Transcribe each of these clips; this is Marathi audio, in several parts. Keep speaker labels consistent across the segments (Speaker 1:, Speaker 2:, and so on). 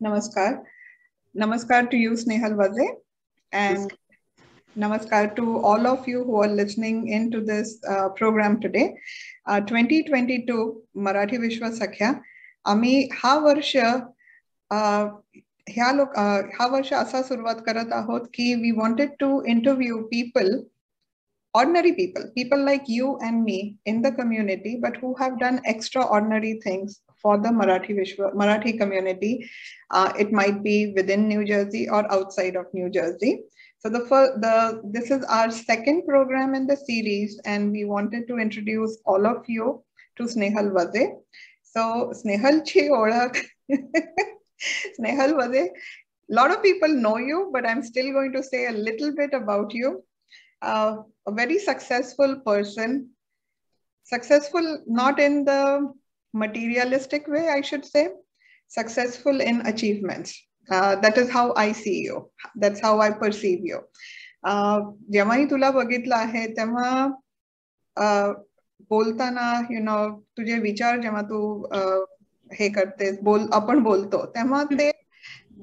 Speaker 1: Namaskar. Namaskar to you, Snehal Vaze, and namaskar to all of you who are listening into this program today. 2022 Marathi Vishwa Sakhya. आम्ही हा वर्ष असा सुरुवात करत आहोत की we wanted to interview people, ordinary people like you and me in the community, but who have done extraordinary things for the Marathi community. It might be within New Jersey or outside of New Jersey. So this is our second program in the series, and we wanted to introduce all of you to Snehal Vaze. So Snehal chi olak. Snehal Vaze, a lot of people know you, but I'm still going to say a little bit about you. A very successful person, successful not in the materialistic way, I should say, successful in achievements. That is how I see you. That's how I perceive you. जेव्हाही तुला बघितलं आहे तेव्हा बोलताना तुझे विचार जेव्हा तू हे करतेस आपण बोलतो तेव्हा ते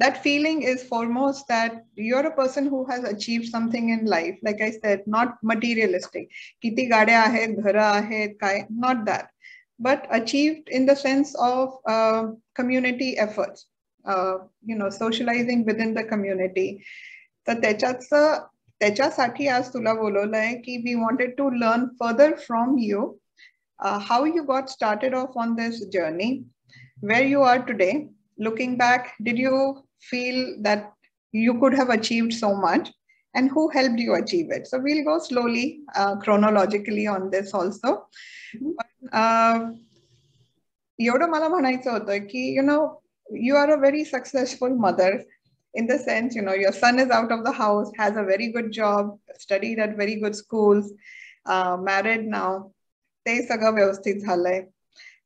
Speaker 1: that feeling is foremost that you're a person who has achieved something in life. Like I said, not materialistic. Kiti gadya ahet, ghara ahet, kai, not that. But achieved in the sense of community efforts, socializing within the community. So त्याच्यासाठी आज तुला बोलवलंय की we wanted to learn further from you how you got started off on this journey, where you are today. Looking back, did you feel that you could have achieved so much, and who helped you achieve it? So we'll go slowly, chronologically on this also. एवढं मला म्हणायचं होतं की you are a very successful mother in the sense, your son is out of the house, has a very good job, studied at very good schools, married now. ते सगळं व्यवस्थित झालंय.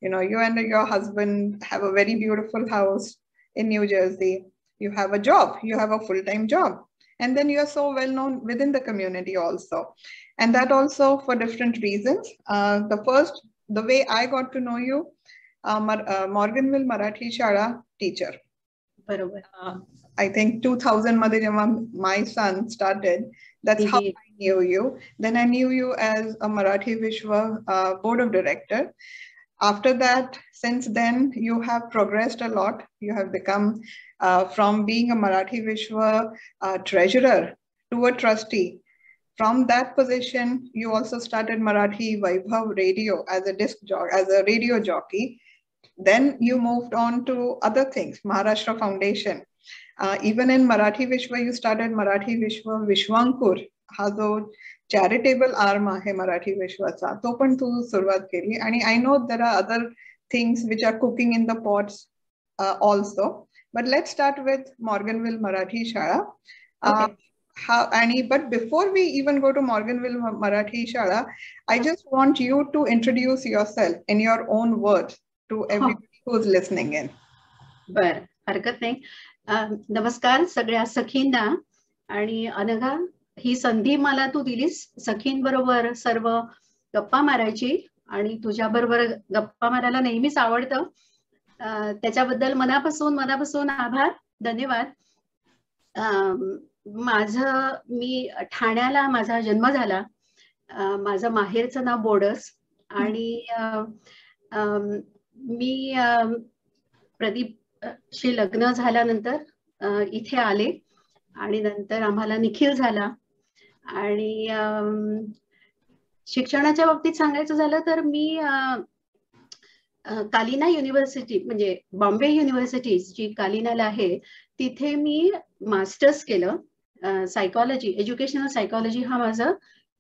Speaker 1: You and your husband have a very beautiful house in New Jersey. You have a job, you have a full-time job. And then you are so well known within the community also. And that also for different reasons. The way I got to know you, Morganville Marathi Shala teacher. I think 2000 मध्ये जेव्हा my son started, that's how I knew you. Then I knew you as a Marathi Vishwa board of director. After that, since then, you have progressed a lot. You have become from being a Marathi Vishwa treasurer to a trustee. From that position, you also started Marathi Vaibhav Radio as a radio jockey. Then you moved on to other things, Maharashtra Foundation. Even in Marathi Vishwa, you started Marathi Vishwa Vishwankur, हा जो charitable arm आहे मराठी विश्वाचा तो पण तू सुरुवात केली. आणि I know there are other things which are cooking in the pots also, but let's start with Morganville Marathi Shala. But before we even go to Morganville Marathi Shala, I just want you to introduce yourself in your own words to everybody who's listening in.
Speaker 2: बर, हरकत नाही. नमस्कार सगळ्या सखींना. आणि अनघा, ही संधी मला तू दिलीस सखींबरोबर सर्व गप्पा मारायची, आणि तुझ्या बरोबर गप्पा मारायला नेहमीच आवडतं. त्याच्याबद्दल मनापासून आभार, धन्यवाद. मी ठाण्याला माझा जन्म झाला. माझं माहेरचं नाव बोडस, आणि मी प्रदीपशी लग्न झाल्यानंतर इथे आले, आणि नंतर आम्हाला निखिल झाला. आणि शिक्षणाच्या बाबतीत सांगायचं झालं तर मी कालिना युनिव्हर्सिटी म्हणजे बॉम्बे युनिव्हर्सिटी जी कालिनाला आहे तिथे मी मास्टर्स केलं. सायकॉलॉजी, एज्युकेशनल सायकॉलॉजी हा माझं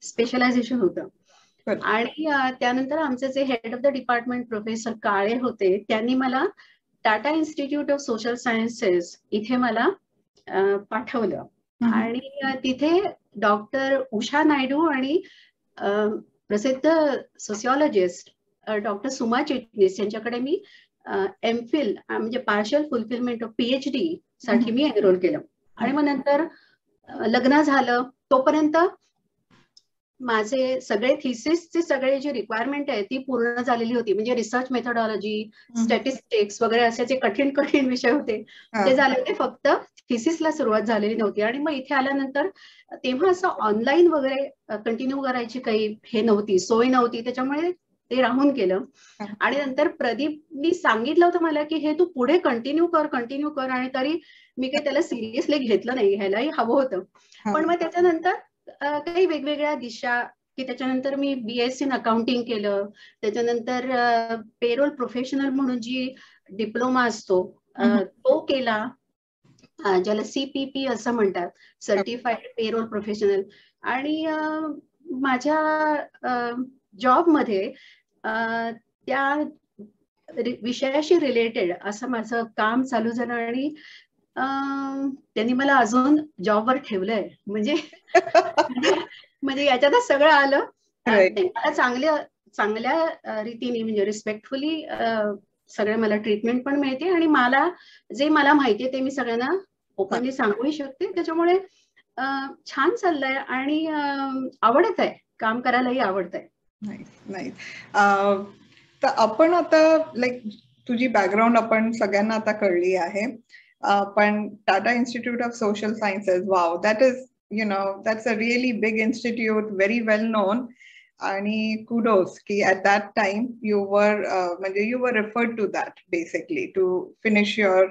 Speaker 2: स्पेशलायझेशन होतं. आणि त्यानंतर आमचे जे head of the department professor Kale होते, त्यांनी मला Tata Institute of Social Sciences इथे मला पाठवलं. आणि तिथे डॉक्टर उषा नायडू आणि प्रसिद्ध सोशिओलॉजिस्ट डॉक्टर सुमा चिटणीस यांच्याकडे मी एमफिल म्हणजे पार्शल फुलफिलमेंट ऑफ PhD साठी मी एनरोल केलं. आणि मग नंतर लग्न झालं. तोपर्यंत माझे सगळे थिसिसचे सगळे जे रिक्वायरमेंट आहे ती पूर्ण झालेली होती. म्हणजे रिसर्च मेथोडॉलॉजी, स्टॅटिस्टिक्स वगैरे असे जे कठीण कठीण विषय होते ते झाले होते, फक्त थिसिसला सुरुवात झालेली नव्हती. आणि मग इथे आल्यानंतर तेव्हा असं ऑनलाईन वगैरे कंटिन्यू करायची काही हे नव्हती, सोय नव्हती, त्याच्यामुळे ते राहून गेलं. आणि नंतर प्रदीपनी सांगितलं होतं मला की हे तू पुढे कंटिन्यू कर, आणि तरी मी काही त्याला सिरियसली घेतलं नाही, घ्यायलाही हवं होतं. पण मग त्याच्यानंतर काही वेगवेगळ्या दिशा, की त्याच्यानंतर मी BSc इन अकाउंटिंग केलं, त्याच्यानंतर पेरोल प्रोफेशनल म्हणून जी डिप्लोमा असतो तो केला, ज्याला CPP असं म्हणतात, सर्टिफाईड पेरोल प्रोफेशनल. आणि माझ्या जॉबमध्ये त्या विषयाशी रिलेटेड असं माझं काम चालू झालं, आणि त्यांनी मला अजून जॉबवर ठेवलंय. म्हणजे म्हणजे याच्यातच सगळं आलं. मला चांगल्या रीतीने म्हणजे रिस्पेक्टफुली सगळं मला ट्रीटमेंट पण मिळते, आणि मला जे मला माहितीये ते मी सगळ्यांना ओपनली सांगूही शकते. त्याच्यामुळे छान चाललंय आणि आवडत आहे, काम करायलाही आवडत आहे.
Speaker 1: नाईस. तर आपण आता लाईक तुझी बॅकग्राऊंड आपण सगळ्यांना आता कळली आहे. पण Tata Institute of Social sciences, wow, that is that's a really big institute, very well known. आणि kudos की at that time you were referred to that basically to finish your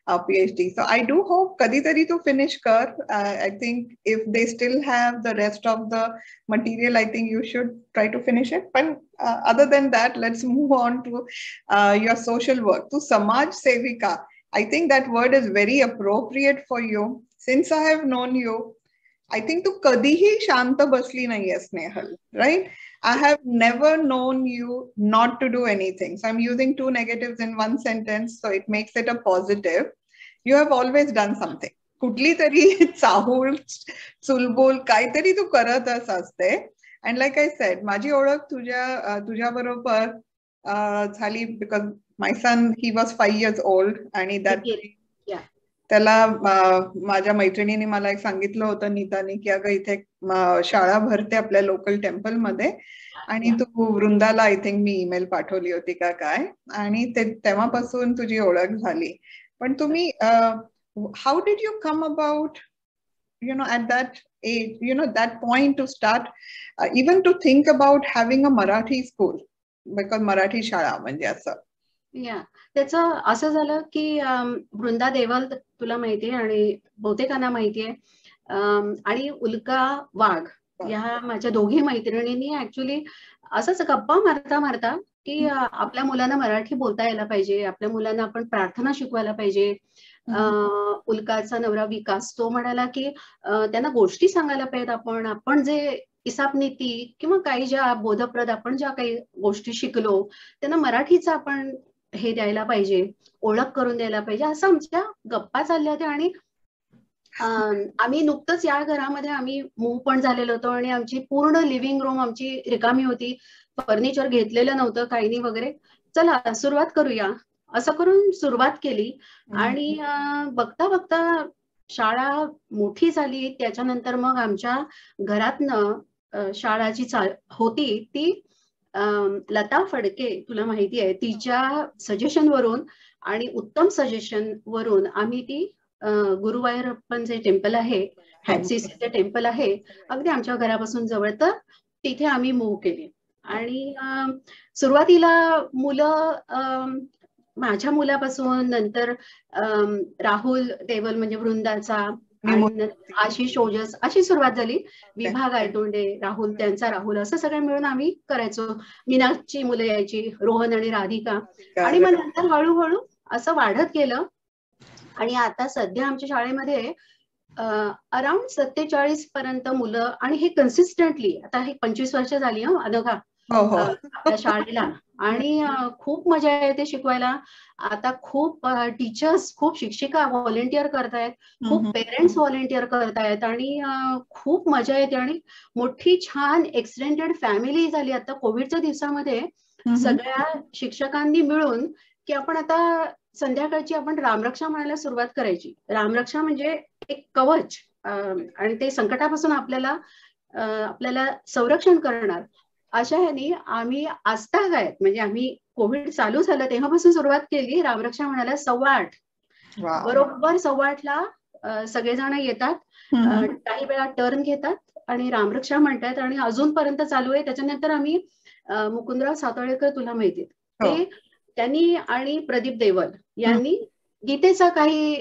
Speaker 1: PhD. So I do hope kaditari to finish kar. I think if they still have the rest of the material, I think you should try to finish it. But other than that, let's move on to your social work. To Samaj Sevika, I think that word is very appropriate for you. Since I have known you, I think तू कधीही शांत बसली नाहीयेस, Snehal, right? I have never known you not to do anything. So I'm using two negatives in one sentence, so it makes it a positive. You have always done something. कुठली तरी चाहूल चुलबुल काहीतरी तू करतच असते. And like I said, माझी ओळख तुझ्या बरोबर झाली because my son, he was 5 years old, आणि त्याला माझ्या मैत्रिणीने मला एक सांगितलं होतं, नीताने, की अगं इथे शाळा भरते आपल्या लोकल टेम्पल मध्ये, आणि तू वृंदाला आय थिंक मी ईमेल पाठवली होती का काय, आणि तेव्हापासून तुझी ओळख झाली. पण तुम्ही how did you come about at that age, that point to start, even to think about having a Marathi school, because Marathi शाळा म्हणजे असं.
Speaker 2: त्याचं असं झालं की वृंदा देवल तुला माहितीये आणि बहुतेकांना माहितीये, आणि उल्का वाघ या माझ्या दोघी मैत्रिणींनी ऍक्च्युली असंच गप्पा मारता मारता की आपल्या मुलांना मराठी बोलता यायला पाहिजे, आपल्या मुलांना आपण प्रार्थना शिकवायला पाहिजे. उल्काचा नवरा विकास तो म्हणाला की त्यांना गोष्टी सांगायला पाहिजेत, आपण जे इसापनीती किंवा काही ज्या बोधप्रद आपण ज्या काही गोष्टी शिकलो त्यांना मराठीचा आपण हे द्यायला पाहिजे, ओळख करून द्यायला पाहिजे, असं आमच्या गप्पा चालल्या होत्या. आणि आम्ही नुकतंच या घरामध्ये आम्ही मूव पण झालेलो होतो, आणि आमची पूर्ण लिव्हिंग रूम आमची रिकामी होती, फर्निचर घेतलेलं नव्हतं काही नाही वगैरे. चला सुरुवात करूया असं करून सुरुवात केली. आणि बघता बघता शाळा मोठी झाली. त्याच्यानंतर मग आमच्या घरातनं शाळा जी होती ती लता फडके तुला माहिती आहे, तिच्या सजेशन वरून आणि उत्तम सजेशन वरून आम्ही ती गुरुवायूरप्पन जे टेम्पल आहे, हॅटसीचे टेम्पल आहे अगदी आमच्या घरापासून जवळ, तर तिथे आम्ही मूव्ह केली. आणि सुरुवातीला मुलं माझ्या मुलापासून, नंतर राहुल देवल म्हणजे वृंदाचा, आणि आशिष ओजस अशी सुरुवात झाली. विभाग आयतोंडे, राहुल, त्यांचा राहुल, असं सगळं मिळून आम्ही करायचो. मीनाची मुलं यायची, रोहन आणि राधिका. आणि मग नंतर हळूहळू असं वाढत गेलं. आणि आता सध्या आमच्या शाळेमध्ये अराउंड 47 पर्यंत मुलं, आणि हे कन्सिस्टंटली आता हे 25 वर्ष झाली अनघा आपल्या शाळेला. आणि खूप मजा येते शिकवायला. आता खूप टीचर्स, खूप शिक्षिका व्हॉलेंटियर करतायत, खूप पेरेंट्स व्हॉलेंटियर करतायत, आणि खूप मजा येते. आणि मोठी छान एक्सटेंडेड फॅमिली झाली आता कोविडच्या दिवसामध्ये. सगळ्या शिक्षकांनी मिळून की आपण आता संध्याकाळची आपण रामरक्षा म्हणायला सुरुवात करायची. रामरक्षा म्हणजे एक कवच, आणि ते संकटापासून आपल्याला आपल्याला संरक्षण करणार, अशा ह्यानी आम्ही आजतागायत म्हणजे आम्ही कोविड चालू झालं तेव्हापासून सुरुवात केली. रामरक्षा म्हणायला 8:15 बरोबर 8:15ला सगळेजण येतात, काही वेळा टर्न घेतात आणि रामरक्षा म्हणतात आणि अजूनपर्यंत चालू आहे. त्याच्यानंतर आम्ही मुकुंदराव सातोळेकर तुला माहिती ते त्यांनी आणि प्रदीप देवल यांनी गीतेचा काही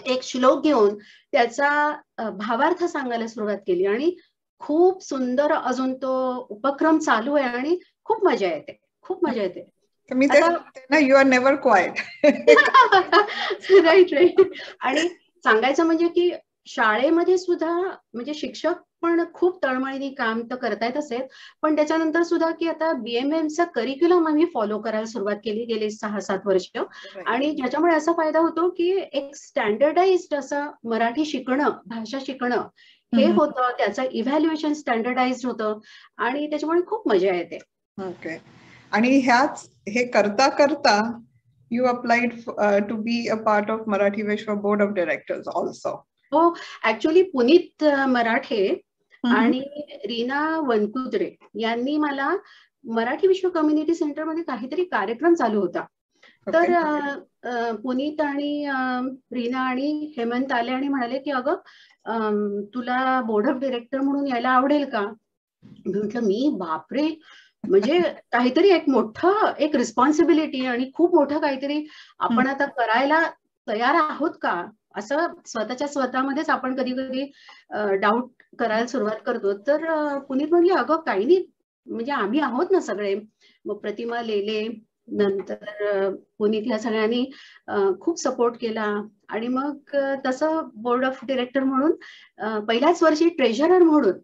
Speaker 2: एक श्लोक घेऊन त्याचा भावार्थ सांगायला सुरुवात केली आणि खूप सुंदर अजून तो उपक्रम चालू आहे आणि खूप मजा येते, खूप मजा येते.
Speaker 1: You are never quite.
Speaker 2: Right right. आणि सांगायचं म्हणजे की शाळेमध्ये सुद्धा म्हणजे शिक्षक पण खूप तळमळीने काम तर करतायत असेल, पण त्याच्यानंतर सुद्धा की आता BMMचा करिक्युलम आम्ही फॉलो करायला सुरुवात केली गेली 6-7 वर्ष आणि ज्याच्यामुळे असा फायदा होतो की एक स्टँडर्डाइज्ड असं मराठी शिकणं, भाषा शिकणं हे होतं, त्याचं इव्हॅल्युएशन स्टँडर्डाइज्ड होतं आणि त्याच्यामुळे खूप मजा येते.
Speaker 1: ओके. आणि हे करता करता you applied to be a part of Marathi Vishwa Board of Directors also.
Speaker 2: हो, ऍक्च्युअली पुनीत मराठे आणि रीना वनकुद्रे यांनी मला मराठी विश्व कम्युनिटी सेंटर मध्ये काहीतरी कार्यक्रम चालू होता, तर पुनीत आणि रीना आणि हेमंत आले आणि म्हणाले की अगं तुला बोर्ड ऑफ डिरेक्टर म्हणून यायला आवडेल का. म्हटलं मी बापरे, म्हणजे काहीतरी एक मोठं एक रिस्पॉन्सिबिलिटी आणि खूप मोठं काहीतरी आपण आता करायला तयार आहोत का, असं स्वतःमध्येच आपण कधी कधी डाऊट करायला सुरुवात करतो. तर पुनीत म्हणली अगं काही नाही, म्हणजे आम्ही आहोत ना सगळे. मग प्रतिमा लेले नंतर पुनीत ह्या सगळ्यांनी खूप सपोर्ट केला आणि मग तसं बोर्ड ऑफ डिरेक्टर म्हणून पहिल्याच वर्षी ट्रेझरर म्हणून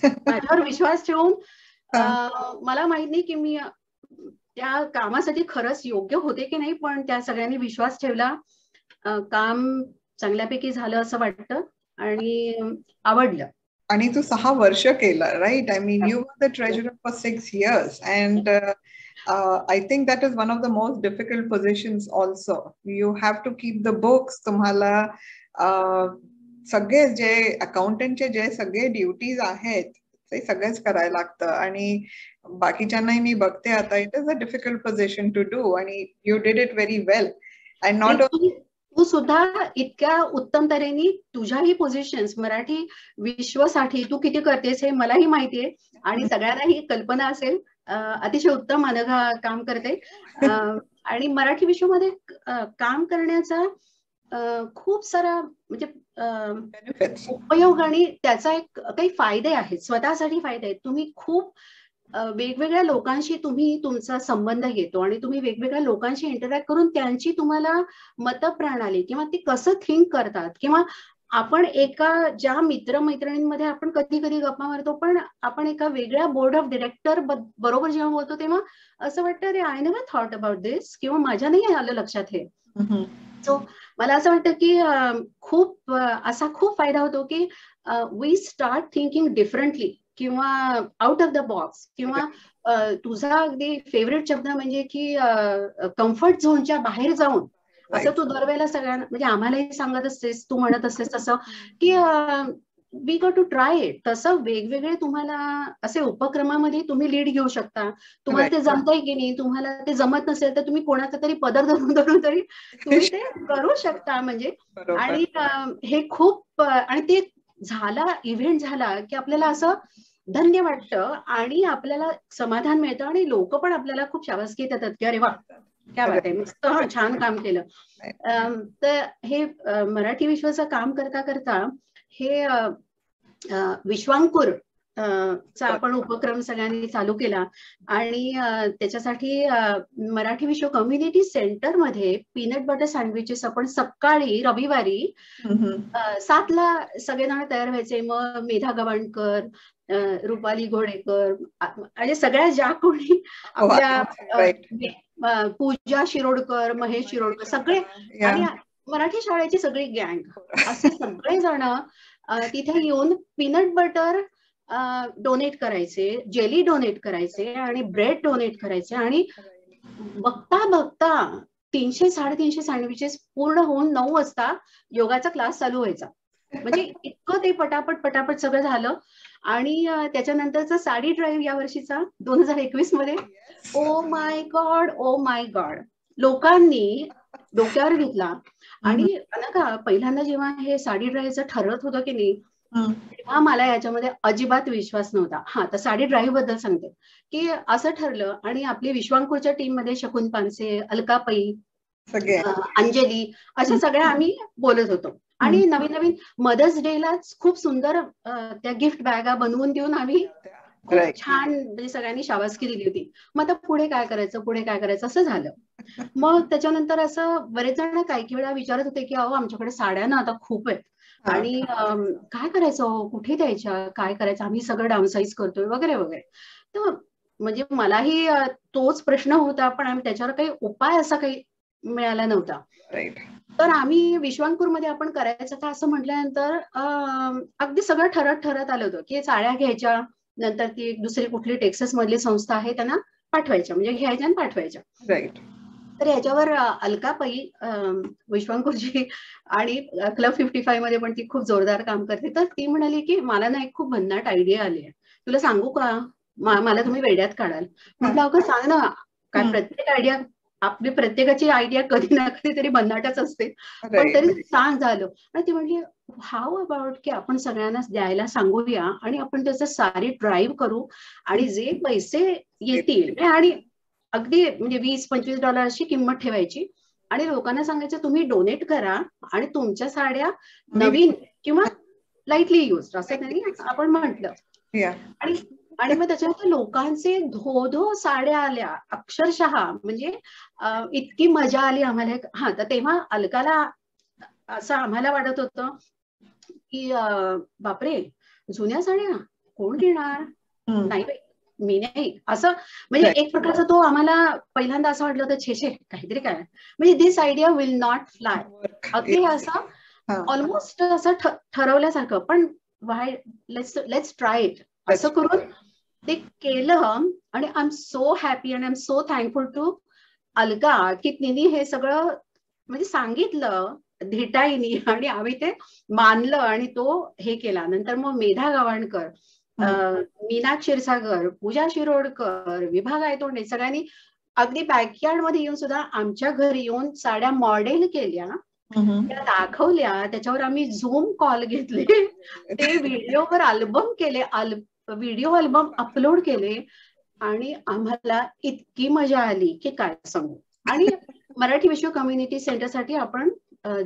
Speaker 2: माझ्यावर विश्वास ठेवून, मला माहित नाही की मी त्या कामासाठी खरंच योग्य होते की नाही, पण त्या सगळ्यांनी विश्वास ठेवला. काम चांगल्यापैकी झालं असं वाटतं आणि आवडलं.
Speaker 1: आणि तू 6 वर्ष केलं, right? I mean you were the treasurer for 6 years and I think that is one of the most difficult positions also. You have to keep the books. तुम्हाला सगळे जे अकाउंटंटचे जे सगळे ड्युटीज आहेत ते सगळेच करायला लागतं आणि बाकीच्यांनाही मी बघते आता. It is a difficult position to do आणि you did it very well. And not
Speaker 2: तू सुद्धा इतक्या उत्तम तऱ्हेने तुझ्याही पोझिशन्स मराठी विश्वसाठी तू किती करतेस हे मलाही माहितीये आणि सगळ्यांनाही कल्पना असेल. अतिशय उत्तम अनघा काम करते आणि मराठी विश्वमध्ये काम करण्याचा खूप सारा म्हणजे उपयोग आणि त्याचा एक काही फायदे आहेत, स्वतःसाठी फायदे आहेत. तुम्ही खूप वेगवेगळ्या लोकांशी तुमचा संबंध येतो आणि तुम्ही वेगवेगळ्या लोकांशी इंटरॅक्ट करून त्यांची तुम्हाला मतप्रणाली किंवा ती कसं थिंक करतात, किंवा आपण एका ज्या मित्रमैत्रिणींमध्ये आपण कधी कधी गप्पा मारतो, पण आपण एका वेगळ्या बोर्ड ऑफ डिरेक्टर बरोबर जेव्हा बोलतो तेव्हा असं वाटतं अरे आय नेव्हर थॉट अबाउट दिस, किंवा माझ्या नाही आलं लक्षात हे. सो मला असं वाटतं की खूप फायदा होतो की वी स्टार्ट थिंकिंग डिफरंटली किंवा आउट ऑफ द बॉक्स, किंवा तुझा अगदी फेवरेट शब्द म्हणजे की कम्फर्ट झोनच्या बाहेर जाऊन, असं तू दरवेळेला सगळ्यांना म्हणजे आम्हालाही सांगत असतेस, तू म्हणत असतेस तसं की we got to try it. तसं वेगवेगळे तुम्हाला असे उपक्रमामध्ये तुम्ही लीड घेऊ शकता. तुम्हाला ते जमतंय की नाही, तुम्हाला ते जमत नसेल तर तुम्ही कोणाचा तरी पदर धरून तरी तुम्ही ते करू शकता. म्हणजे आणि हे खूप, आणि ते झाला इव्हेंट झाला की आपल्याला असं धन्य वाटतं आणि आपल्याला समाधान मिळतं आणि लोक पण आपल्याला खूप शाबासकी देतात की अरे वा क्या बात आहे, मस्त छान काम केलं. तर हे मराठी विश्वाचं काम करता करता हे विश्वांकुर चा आपण उपक्रम सगळ्यांनी चालू केला आणि त्याच्यासाठी मराठी विश्व कम्युनिटी सेंटर मध्ये पीनट बटर सँडविचेस आपण सकाळी रविवारी 7ला सगळेजण तयार व्हायचे. मग मेधा गवाणकर, रुपाली घोडेकर, म्हणजे सगळ्या ज्या कोणी आपल्या पूजा शिरोडकर, महेश शिरोडकर सगळे आणि मराठी शाळेची सगळी गँग असे सगळे जण तिथे येऊन पीनट बटर डोनेट करायचे, जेली डोनेट करायचे आणि ब्रेड डोनेट करायचे आणि बघता बघता 300-350 सँडविचेस पूर्ण होऊन 9 वाजता योगाचा क्लास चालू व्हायचा. म्हणजे इतकं ते पटापट पटापट सगळं झालं. आणि त्याच्यानंतरचा साडी ड्राईव्ह या वर्षीचा 2021 मध्ये, ओ माय गॉड, लोकांनी डोक्यावर घेतला. आणि का पहिल्यांदा जेव्हा हे साडी ड्राईव्हचं ठरत होतं की नाही, तेव्हा मला याच्यामध्ये अजिबात विश्वास नव्हता. हा, तर साडी ड्राईव्ह बद्दल सांगते की असं ठरलं. आणि आपली विश्वांकुरच्या टीम मध्ये शकुन पानसे, अलका पै, अंजली, अशा सगळ्या आम्ही बोलत होतो. आणि नवीन नवीन मदर्स डे लाच खूप सुंदर त्या गिफ्ट बॅगा बनवून देऊन आम्ही खूप छान म्हणजे सगळ्यांनी शाबासकी दिली होती. मग आता पुढे काय करायचं असं झालं. मग त्याच्यानंतर असं बरेच जण काही वेळा विचारत होते की अहो आमच्याकडे साड्या ना आता खूप आहेत आणि काय करायचं, कुठे द्यायच्या, काय करायचं, आम्ही सगळं डाऊनसाइज करतोय वगैरे वगैरे. तर म्हणजे मलाही तोच प्रश्न होता, पण आम्ही त्याच्यावर काही उपाय असा काही मिळाला नव्हता. तर आम्ही विश्वांकुरमध्ये आपण करायचं का असं म्हटल्यानंतर अगदी सगळं ठरत आलं होतं की साड्या घ्यायच्या, नंतर ती दुसरी कुठली टेक्सास मधली संस्था आहे त्यांना पाठवायच्या, म्हणजे घ्यायच्या आणि पाठवायच्या. तर याच्यावर अलका पै, विश्वांकुरजी आणि क्लब 55 मध्ये पण ती खूप जोरदार काम करते. तर ती म्हणाली की मला ना एक खूप भन्नाट आयडिया आली आहे, तुला सांगू का, मला तुम्ही वेड्यात काढाल. म्हटलं अगं सांग ना काय. प्रत्येक आयडिया, आपली प्रत्येकाची आयडिया कधी ना कधी तरी भन्नाटच असते, पण तरी सांग झालं. आणि ती म्हटली हाऊ अबाउट की आपण सगळ्यांना द्यायला सांगूया आणि आपण त्याचं सारी ड्राईव्ह करू आणि जे पैसे येतील आणि अगदी म्हणजे $20-25 किंमत ठेवायची आणि लोकांना सांगायचं तुम्ही डोनेट करा आणि तुमच्या साड्या नवीन किंवा लाईटली यूज असं त्यांनी आपण म्हटलं. आणि मग त्याच्यानंतर लोकांचे धो साड्या आल्या अक्षरशः, म्हणजे इतकी मजा आली आम्हाला. हा, तर तेव्हा अलकाला असं आम्हाला वाटत होतं की बापरे जुन्या साड्या कोण घेणार, नाही मी नाही, असं म्हणजे एक प्रकारचा तो आम्हाला पहिल्यांदा असं वाटलं होतं छे काहीतरी काय, म्हणजे दिस आयडिया विल नॉट फ्लाय. अगदी असं ऑलमोस्ट असं ठरवल्यासारखं, पण वाय लेट्स ट्राय इट असं करून ते केलं. आणि I am so happy and I am so thankful to Alka की तिने हे सगळं म्हणजे सांगितलं धेटाईनी आणि आम्ही ते मानलं आणि तो हे केला. नंतर मग मेधा गवाणकर, मीना क्षीरसागर, पूजा शिरोडकर, विभा गायतोंडे सगळ्यांनी अगदी बॅकयार्ड मध्ये येऊन सुद्धा आमच्या घरी येऊन साड्या मॉडेल केल्या, त्या दाखवल्या, त्याच्यावर आम्ही झूम कॉल घेतले, ते व्हिडिओवर अल्बम केले, व्हिडिओ अल्बम अपलोड केले आणि आम्हाला इतकी मजा आली की काय सांगू. आणि मराठी विश्व कम्युनिटी सेंटरसाठी आपण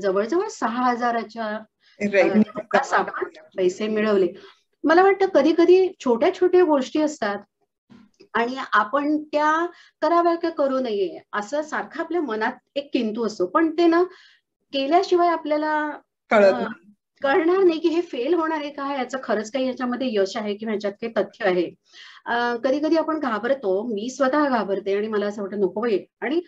Speaker 2: जवळजवळ 6,000च्या पैसे मिळवले. मला वाटतं कधी कधी छोट्या छोट्या गोष्टी असतात आणि आपण त्या कराव्या का करू नये असं सारखं आपल्या मनात एक किंतू असतो, पण ते ना केल्याशिवाय आपल्याला कळणार नाही की हे फेल होणार आहे का, याचं खरंच काही याच्यामध्ये यश आहे किंवा याच्यात काही तथ्य आहे. कधी कधी आपण घाबरतो, मी स्वतः घाबरते आणि मला असं वाटतं नको बाई. आणि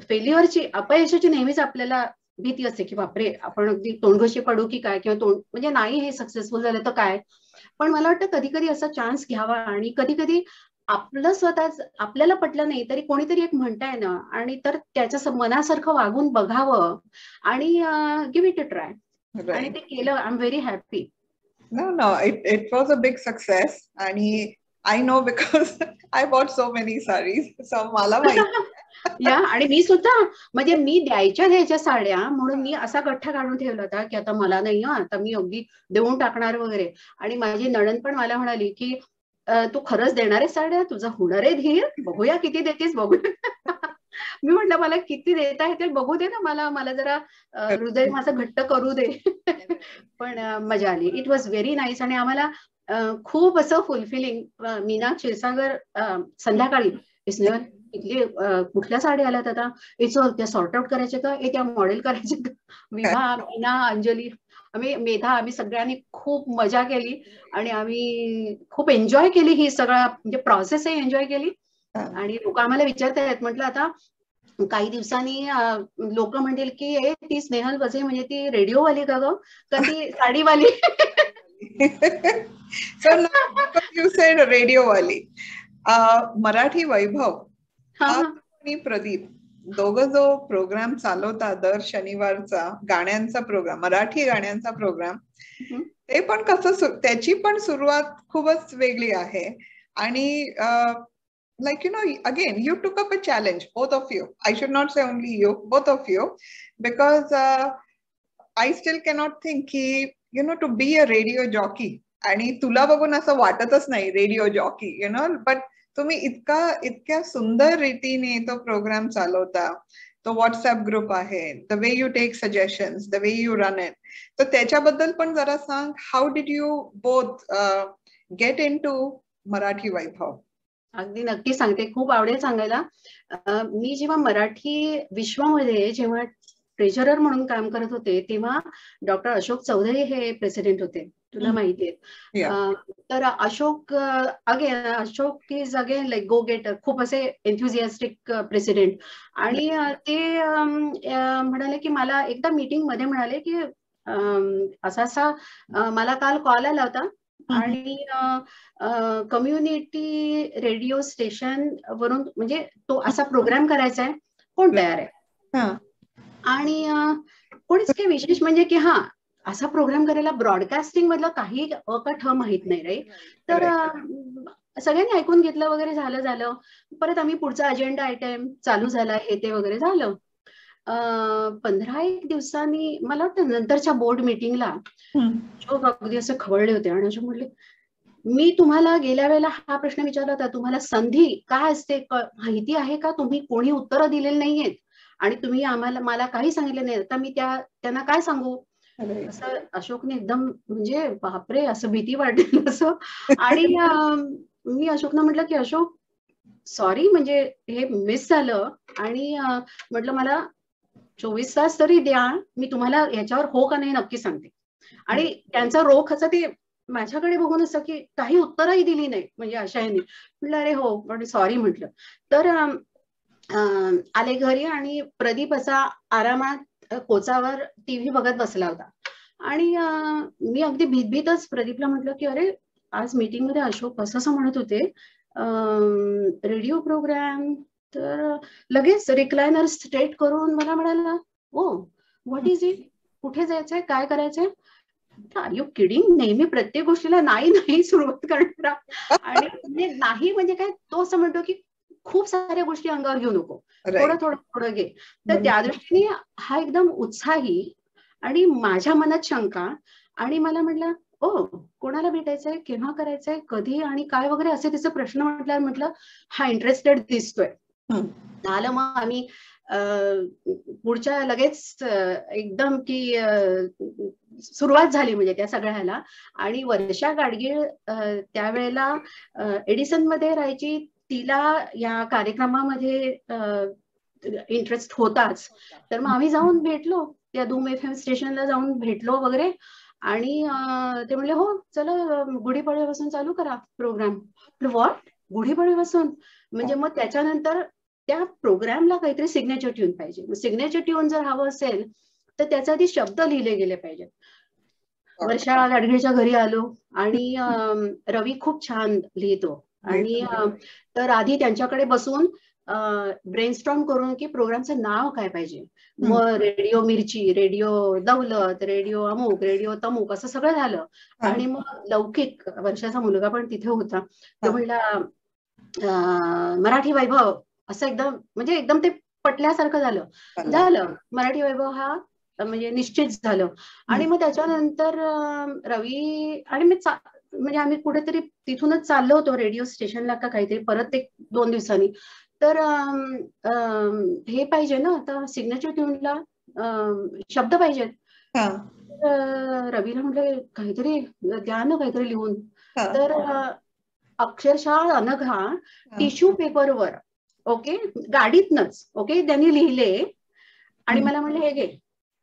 Speaker 2: फेल्युअरची, अपयशाची नेहमीच आपल्याला भीती असते की बापरे आपण अगदी तोंडघोशी पडू की काय, किंवा म्हणजे नाही हे सक्सेसफुल झालं तर काय. पण मला वाटतं कधी कधी असा चान्स घ्यावा आणि कधी कधी आपलं स्वतःच आपल्याला पटलं नाही तरी कोणीतरी एक म्हणताय ना, आणि तर त्याच्या मनासारखं वागून बघावं आणि गिव्ह इट अ ट्राय. आणि ते केलं. I am very happy.
Speaker 1: No, it was a big success. आणि I know because I bought so many sarees. So मला माहिती.
Speaker 2: या आणि मी सुद्धा म्हणजे मी द्यायच्या साड्या म्हणून मी असा गठ्ठा काढून ठेवला होता की आता मला नाही, आता मी अगदी देऊन टाकणार वगैरे. आणि माझी नणंद पण मला म्हणाली की तू खरंच देणार आहे साड्या, तुझा होणार आहे धीर, बघूया किती देतेस बघूया. मी म्हटलं मला किती देता येतील बघू दे ना, मला जरा हृदय माझं घट्ट करू दे. पण मजा आली. It was very nice. आणि आम्हाला खूप असं फुलफिलिंग. मीना क्षीरसागर संध्याकाळी स्नेहल इथली कुठल्या साड्या आल्यात आता, त्या सॉर्ट आउट करायच्या का, त्या मॉडेल करायचे का. विभा, मीना, अंजली, मेधा, आम्ही सगळ्यांनी खूप मजा केली आणि आम्ही खूप एन्जॉय केली ही सगळं म्हणजे प्रोसेसही एन्जॉय केली. आणि लोक आम्हाला विचारतायत, म्हटलं आता काही दिवसांनी लोक म्हणतील की ती स्नेहल वझे म्हणजे ती रेडिओवाली का ग, का ती साडीवाली.
Speaker 1: So you said रेडिओवाली. मराठी वैभव आणि प्रदीप दोघं जो प्रोग्राम चालवता दर शनिवारचा गाण्यांचा प्रोग्राम, मराठी गाण्यांचा प्रोग्राम, ते पण कसं त्याची पण सुरुवात खूपच वेगळी आहे. आणि like again you took up a challenge, both of you. I should not say only you, both of you, because I still cannot think की to be a radio jockey, आणि तुला बघून असं वाटतच नाही रेडिओ जॉकी बट तुम्ही इतक्या सुंदर रीतीने तो प्रोग्राम चालवता. तो व्हॉट्सअप ग्रुप आहे, the way you take suggestions, the way you run it. तर त्याच्याबद्दल पण जरा सांग, how did you both get in to Marathi Vaibhav?
Speaker 2: अगदी नक्की सांगते, खूप आवडेल सांगायला. मी जेव्हा मराठी विश्वामध्ये जेव्हा ट्रेजरर म्हणून काम करत होते तेव्हा डॉक्टर अशोक चौधरी हे प्रेसिडेंट होते, तुला माहिती आहे. तर Ashok Ashok is again like go getter, खूप असे एन्थुझियास्टिक प्रेसिडेंट. आणि ते म्हणाले की मला एकदा मीटिंग मध्ये म्हणाले की असा मला काल कॉल आला होता आणि कम्युनिटी रेडिओ स्टेशन वरून म्हणजे तो असा प्रोग्राम करायचा आहे, कोण तयार आहे? आणि कोणीच काही विशेष म्हणजे की असा प्रोग्राम करायला ब्रॉडकास्टिंग मधलं काही अकठ माहित नाही रे. तर सगळ्यांनी ऐकून घेतलं वगैरे, झालं. परत आम्ही पुढचा अजेंडा आयटम चालू झाला, हे ते वगैरे झालं. 15-1 दिवसांनी मला वाटतं नंतरच्या बोर्ड मीटिंगला अगदी असं खवळले होते आणि अशोक म्हटले, मी तुम्हाला गेल्या वेळेला हा प्रश्न विचारला होता, तुम्हाला संधी काय असते माहिती आहे का? तुम्ही कोणी उत्तरं दिलेली नाहीयेत आणि तुम्ही मला काही सांगितलं नाही, तर मी त्यांना काय सांगू? असं अशोकने एकदम म्हणजे बापरे असं भीती वाटली असं. आणि मी अशोकना म्हटलं की अशोक सॉरी, म्हणजे हे मिस झालं. आणि म्हटलं मला 24 तास तरी द्या, मी तुम्हाला याच्यावर हो का नाही नक्की सांगते. आणि त्यांचा रोख असं ते माझ्याकडे बघून असं की काही उत्तरही दिली नाही, म्हणजे अशा ह्याने म्हटलं अरे हो पण सॉरी म्हटलं. तर आले घरी आणि प्रदीप असा आरामात कोचावर टीव्ही बघत बसला होता. आणि मी अगदी भीतभीतच प्रदीपला म्हटलं की अरे आज मीटिंग मध्ये अशोक असं म्हणत होते रेडिओ प्रोग्राम. तर लगेच रिक्लायनर स्ट्रेट करून मला म्हणाला, ओ व्हॉट इज इट, कुठे जायचंय, काय करायचंय? Are you kidding? नेहमी प्रत्येक गोष्टीला नाही सुरुवात करणारा. आणि नाही म्हणजे काय, तो असं म्हणतो की खूप साऱ्या गोष्टी अंगावर घेऊ नको, थोडं घे. तर त्या दृष्टीने हा एकदम उत्साही आणि माझ्या मनात शंका. आणि मला म्हटलं ओ कोणाला भेटायचंय, केव्हा करायचंय, कधी आणि काय वगैरे असे तिचा प्रश्न म्हटलं हा इंटरेस्टेड दिसतोय. झालं मग आम्ही पुढच्या लगेच एकदम की सुरुवात झाली म्हणजे त्या सगळ्याला. आणि वर्षा गाडगीळ त्यावेळेला एडिसन मध्ये राहायची, तिला या कार्यक्रमामध्ये इंटरेस्ट होताच. तर मग आम्ही जाऊन भेटलो, त्या धूम FM स्टेशनला जाऊन भेटलो वगैरे. आणि ते म्हणले हो चला गुढीपाडव्यापासून चालू करा प्रोग्राम. व्हॉट, गुढीपाडव्यापासून? म्हणजे मग त्याच्यानंतर त्या प्रोग्रामला काहीतरी सिग्नेचर ट्यून पाहिजे. सिग्नेचर ट्यून जर हवं असेल तर त्याचा आधी शब्द लिहिले गेले पाहिजेत. वर्षा गाडगीळच्या घरी आलो आणि रवी खूप छान लिहितो. आणि तर आधी त्यांच्याकडे बसून ब्रेनस्टॉर्म करून की प्रोग्रामचं नाव काय पाहिजे. मग रेडिओ मिरची, रेडिओ दौलत, रेडिओ अमुक, रेडिओ तमुक असं सगळं झालं. आणि मग लौकिक, वर्षाचा मुलगा पण तिथे होता, तो म्हणला मराठी वैभव, असं एकदम म्हणजे एकदम ते पटल्यासारखं झालं. मराठी वैभव हा म्हणजे निश्चित झालं. आणि मग त्याच्यानंतर रवी आणि मी म्हणजे आम्ही कुठेतरी तिथूनच चाललो होतो रेडिओ स्टेशनला का काहीतरी, परत 1-2 दिवसांनी. तर हे पाहिजे ना आता सिग्नेचर ट्यूनला शब्द पाहिजेत. रवीला म्हटलं काहीतरी द्या ना, काहीतरी लिहून. तर अक्षरशः अनघा टिश्यू पेपरवर ओके गाडीतनच ओके त्यांनी लिहिले आणि मला म्हणलं हे घे.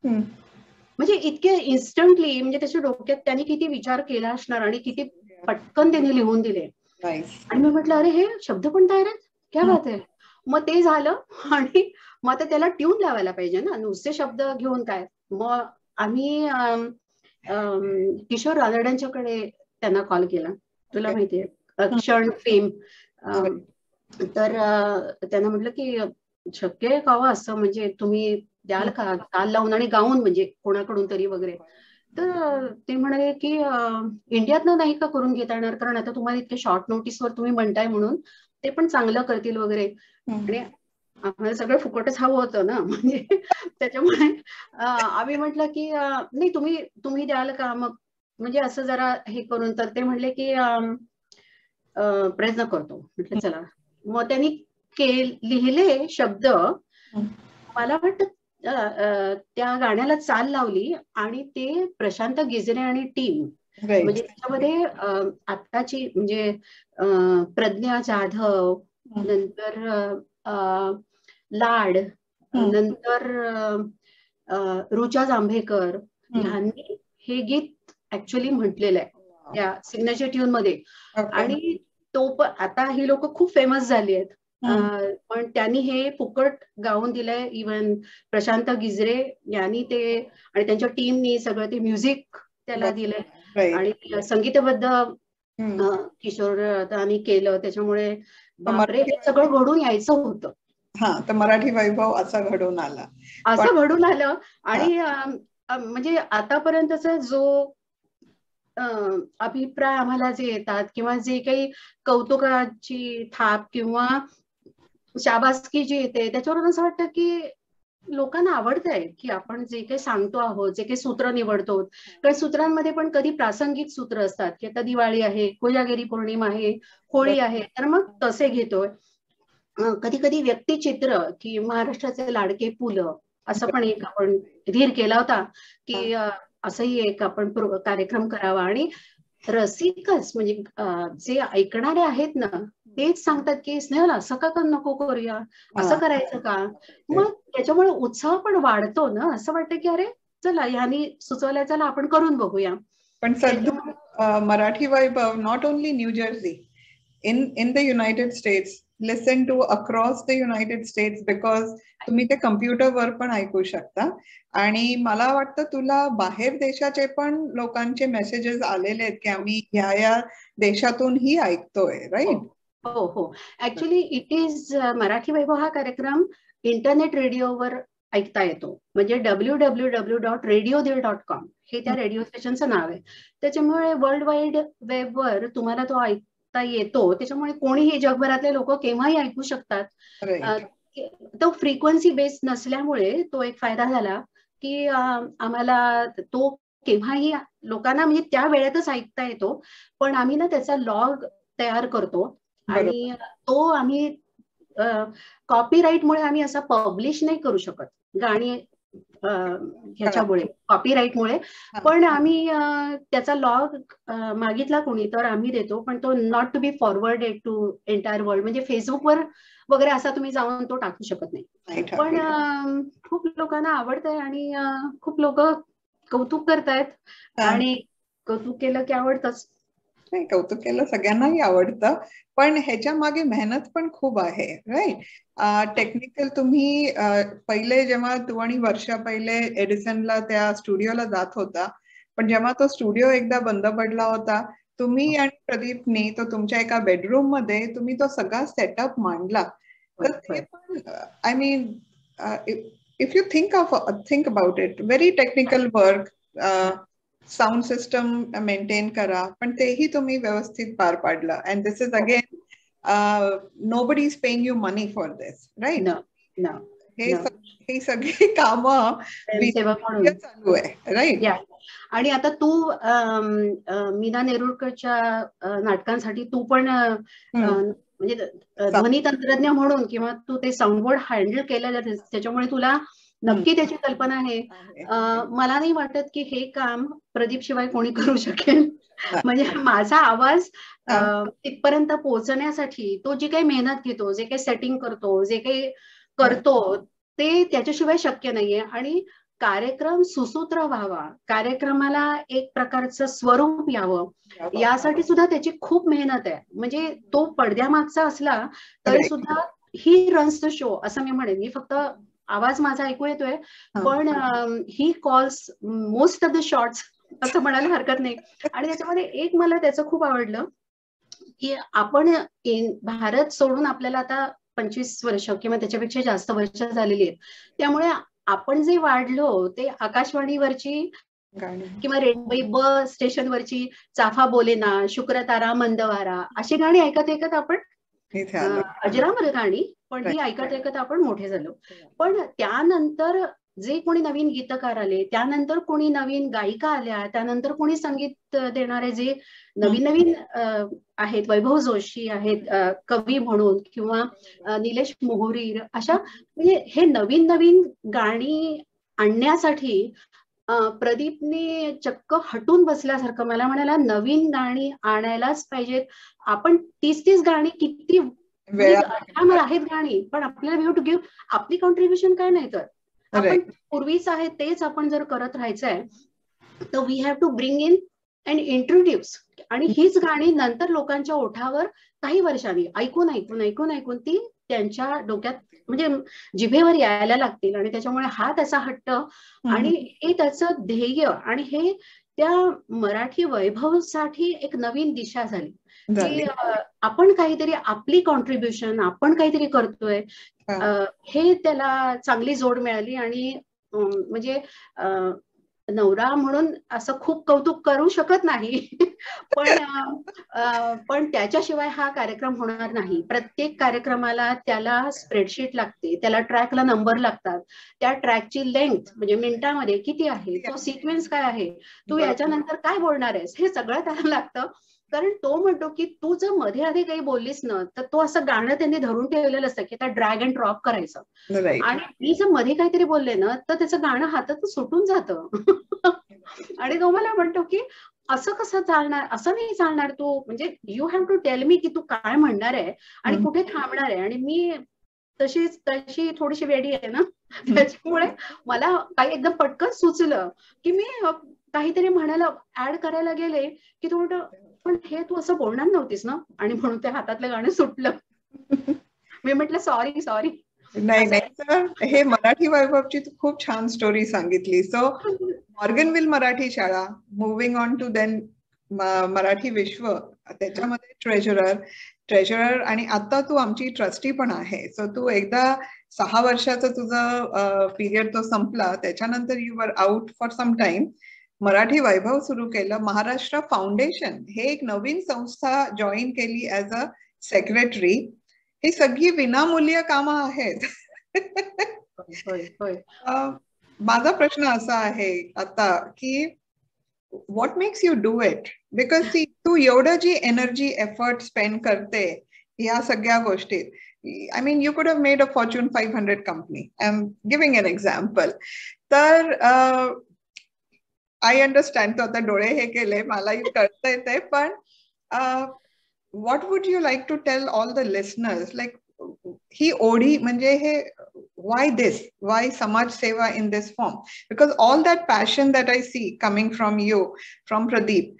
Speaker 2: म्हणजे इतके इन्स्टंटली, म्हणजे त्याच्या डोक्यात त्यांनी किती विचार केला असणार आणि किती पटकन त्यांनी लिहून दिले. आणि मी म्हटलं अरे हे शब्द पण तयार आहेत, क्या बात आहे. मग ते झालं आणि मग आता त्याला ट्यून लावायला पाहिजे ना, नुसते शब्द घेऊन काय. मग आम्ही किशोर रानड्यांच्याकडे त्यांना कॉल केला, तुला माहितीये क्षण फेम. तर त्यांना म्हटलं की शक्य आहे का असं, म्हणजे तुम्ही द्याल का ताल लावून आणि गाऊन, म्हणजे कोणाकडून तरी वगैरे. तर ते म्हणाले की इंडियातनं नाही का करून घेता येणार, कारण आता तुम्हाला इतके शॉर्ट नोटीसवर तुम्ही म्हणताय म्हणून ते पण चांगलं करतील वगैरे. आणि आम्हाला सगळं फुकटच हवं होतं ना, म्हणजे त्याच्यामुळे आम्ही म्हटलं की नाही तुम्ही द्याल का मग, म्हणजे असं जरा हे करून. तर ते म्हणले की प्रयत्न करतो. म्हटलं चला. मग त्यांनी लिहिले शब्द. मला वाटतं त्या गाण्याला चाल लावली आणि ते प्रशांत गिजरे आणि टीम, म्हणजे त्याच्यामध्ये आत्ताची म्हणजे प्रज्ञा जाधव, नंतर लाड, नंतर रुचा जांभेकर ह्यांनी हे गीत ऍक्च्युअली म्हटलेलं आहे त्या सिग्नेचर ट्यून मध्ये. आणि तो पण आता ही लोक खूप फेमस झाली आहेत, पण त्यांनी हे फुकट गाऊन दिलंय. इव्हन प्रशांत गिजरे यांनी ते आणि त्यांच्या टीमनी सगळं ते म्युझिक त्याला दिलंय आणि संगीतबद्ध किशोरदानी केलं. त्याच्यामुळे बापरे, हे सगळं घडून यायचं होतं.
Speaker 1: हा, तर मराठी वैभव असा घडून आला,
Speaker 2: असं घडून आलं. आणि म्हणजे आतापर्यंतचा जो अभिप्राय आम्हाला जे येतात किंवा जे काही कौतुकाची थाप किंवा शाबासकी जी येते, त्याच्यावरून असं वाटतं की लोकांना आवडतंय की आपण जे काही सांगतो आहोत, जे काही सूत्र निवडतो. कारण सूत्रांमध्ये पण कधी प्रासंगिक सूत्र असतात की आता दिवाळी आहे, कोजागिरी पौर्णिमा आहे, होळी आहे, तर मग तसे घेतोय. कधी कधी व्यक्तिचित्र की महाराष्ट्राचे लाडके पुलं असं पण एक आपण धीर केला होता की असंही एक आपण कार्यक्रम करावा. आणि रसिकच म्हणजे जे ऐकणारे आहेत ना, तेच सांगतात की स्नेहल असं का नको करूया, असं करायचं का. मग त्याच्यामुळे उत्साह पण वाढतो ना, असं वाटतं की अरे चला ह्यांनी सुचवल्या, चला आपण करून बघूया.
Speaker 1: पण सध्या Marathi Vaibhav not only New Jersey, in the United States, listen to across the United States, because तुम्ही ते कम्प्युटरवर पण ऐकू शकता. आणि मला वाटतं तुला बाहेर देशाचे पण लोकांचे मेसेजेस आलेले आहेत की आम्ही ह्या देशातूनही ऐकतोय, राईट?
Speaker 2: हो हो, ऍक्च्युली इट इज मराठी वैभव हा कार्यक्रम इंटरनेट रेडिओवर ऐकता येतो. म्हणजे www.radiodil.com हे त्या रेडिओ स्टेशनचं नाव आहे. त्याच्यामुळे वर्ल्ड वाईड वेबवर तुम्हाला तो ऐकता येतो. त्याच्यामुळे कोणीही जगभरातले लोक केव्हाही ऐकू शकतात. तो फ्रिक्वेन्सी बेस नसल्यामुळे तो एक फायदा झाला की आम्हाला तो केव्हाही लोकांना म्हणजे त्या वेळेतच ऐकता येतो. पण आम्ही ना त्याचा लॉग तयार करतो आणि तो आम्ही कॉपीराईटमुळे आम्ही असा पब्लिश नाही करू शकत गाणी ह्याच्यामुळे, कॉपीराईटमुळे. पण आम्ही त्याचा लॉग मागितला कोणी तर आम्ही देतो, पण तो not to be forwarded to entire world, म्हणजे फेसबुकवर वगैरे असा तुम्ही जाऊन तो टाकू शकत नाही. पण खूप लोकांना आवडतंय आणि खूप लोक कौतुक करतायत आणि कौतुक केलं की आवडतंच.
Speaker 1: नाही, कौतुक केलं सगळ्यांनाही आवडतं, पण ह्याच्या मागे मेहनत पण खूप आहे, राईट? टेक्निकल तुम्ही पहिले जेव्हा तू आणि वर्षा पहिले एडिसनला त्या स्टुडिओला जात होता, पण जेव्हा तो स्टुडिओ एकदा बंद पडला होता, तुम्ही आणि प्रदीपनी तो तुमच्या एका बेडरूम मध्ये तुम्ही तो सगळा सेटअप मांडला. तर ते पण I mean if you think about it, very technical work, sound system maintain करा, पण तेही तुम्ही व्यवस्थित पार पाडलं. And this is again nobody is paying you money for this, right? हे सगळी कामं चालू आहे, राईट?
Speaker 2: आणि आता तू मीना नेरुळकरच्या नाटकांसाठी तू पण म्हणजे ध्वनी तंत्रज्ञ म्हणून किंवा तू ते साऊंडबोर्ड हँडल केलं, त्याच्यामुळे तुला नक्की त्याची कल्पना आहे. मला नाही वाटत की हे काम प्रदीप शिवाय कोणी करू शकेल. म्हणजे माझा आवाज तिथपर्यंत पोहोचण्यासाठी तो जी काही मेहनत घेतो, जे काही सेटिंग करतो, जे काही करतो, ते त्याच्याशिवाय शक्य नाहीये. आणि कार्यक्रम सुसूत्र व्हावा, कार्यक्रमाला एक प्रकारचं स्वरूप यावं, यासाठी सुद्धा त्याची खूप मेहनत आहे. म्हणजे तो पडद्यामागचा असला तरी सुद्धा ही रन्स द शो असं मी म्हणेन. मी फक्त आवाज माझा ऐकू येतोय, पण he calls most of the shots असं म्हणायला हरकत नाही. आणि त्याच्यामध्ये एक मला त्याचं खूप आवडलं की आपण भारत सोडून आपल्याला आता 25 वर्ष किंवा त्याच्यापेक्षा जास्त वर्ष झालेली आहेत. त्यामुळे आपण जे वाढलो ते आकाशवाणीवरची किंवा रेल्वे स्टेशनवरची चाफा बोलेना, शुक्रतारा मंदवारा अशी गाणी ऐकत ऐकत आपण अजरामर गाणी, पण ही ऐकत ऐकत आपण मोठे झालो. पण त्यानंतर जे कोणी नवीन गीतकार आले, त्यानंतर कोणी नवीन गायिका आल्या, त्यानंतर कोणी संगीत देणारे जे नवीन नवीन आहेत, वैभव जोशी आहेत कवी म्हणून, किंवा निलेश मोहोरी, अशा म्हणजे हे नवीन नवीन गाणी आणण्यासाठी प्रदीपने चक्क हटून बसल्यासारखं, मला म्हणाला नवीन गाणी आणायलाच पाहिजेत. आपण 30 गाणी किती आहेत गाणी, पण आपल्याला वी हॅव टू गिव्ह आपली कॉन्ट्रीब्युशन काय नाही. तर आपण पूर्वीच आहे तेच आपण जर करत राहायचंय तर we have to bring in and introduce. आणि हीच गाणी नंतर लोकांच्या ओठावर काही वर्षांनी ऐकून ऐकून ऐकून ऐकून ती त्यांच्या डोक्यात म्हणजे जिभेवर यायला लागतील. आणि त्याच्यामुळे हा त्याचा हट्ट आणि हे त्याचं ध्येय आणि हे त्या मराठी वैभवसाठी एक नवीन दिशा झाली की आपण काहीतरी आपली कॉन्ट्रीब्युशन आपण काहीतरी करतोय, हे त्याला चांगली जोड मिळाली. आणि म्हणजे नवरा म्हणून असं खूप कौतुक करू शकत नाही पण त्याच्याशिवाय हा कार्यक्रम होणार नाही. प्रत्येक कार्यक्रमाला त्याला स्प्रेडशीट लागते, त्याला ट्रॅकला नंबर लागतात, त्या ट्रॅकची लेंथ म्हणजे मिनिटांमध्ये किती आहे, तो सिक्वेन्स काय आहे, तू याच्यानंतर काय बोलणार आहेस, हे सगळं त्याला लागतं. कारण तो म्हणतो की तू जर मध्ये आधी काही बोललीस ना तर तो असं गाणं त्यांनी धरून ठेवलेलं असतं की आता ड्रॅग अँड ड्रॉप करायचं, आणि मी जर मध्ये काहीतरी बोलले ना तर त्याचं गाणं हातात सुटून जातं आणि तो मला म्हणतो की असं कसं चालणार, असं नाही चालणार, तू म्हणजे you have to tell me की तू काय म्हणणार आहे आणि कुठे थांबणार आहे. आणि मी तशी थोडीशी वेडी आहे ना, त्याच्यामुळे मला काही एकदम पटकन सुचलं की मी काहीतरी म्हणायला ऍड करायला गेले की तू म्हणतो पण हे तू असं बोलणार नव्हतीस ना, आणि म्हणून त्या हातातलं गाणं सुटलं. मी म्हटलं सॉरी सॉरी.
Speaker 1: नाही नाही तर हे मराठी वैभवची खूप छान स्टोरी सांगितली. So Morganville Marathi Shala, moving on to then Marathi Vishwa, त्याच्यामध्ये ट्रेजरर आणि आता तू आमची ट्रस्टी पण आहे. सो तू एकदा 6 वर्षाचा तुझा पिरियड तो संपला, त्याच्यानंतर you were out for some time. Marathi Vaibhav सुरू केलं, महाराष्ट्र फाउंडेशन हे एक नवीन संस्था जॉईन केली ऍज अ सेक्रेटरी. ही सगळी विनामूल्य कामं आहेत. माझा प्रश्न असा आहे आता की what makes you do it, because तू एवढं जी एनर्जी एफर्ट स्पेंड करते या सगळ्या गोष्टीत, I mean you could have made a Fortune 500 company. I'm giving an example. तर आय अंडरस्टँड, तो आता डोळे हे केले, मलाही कळतंय ते, पण what would you like to tell all the listeners, like ही ओढी म्हणजे हे, why samaj seva in this form? Because all that passion that I see coming from you, from Pradeep,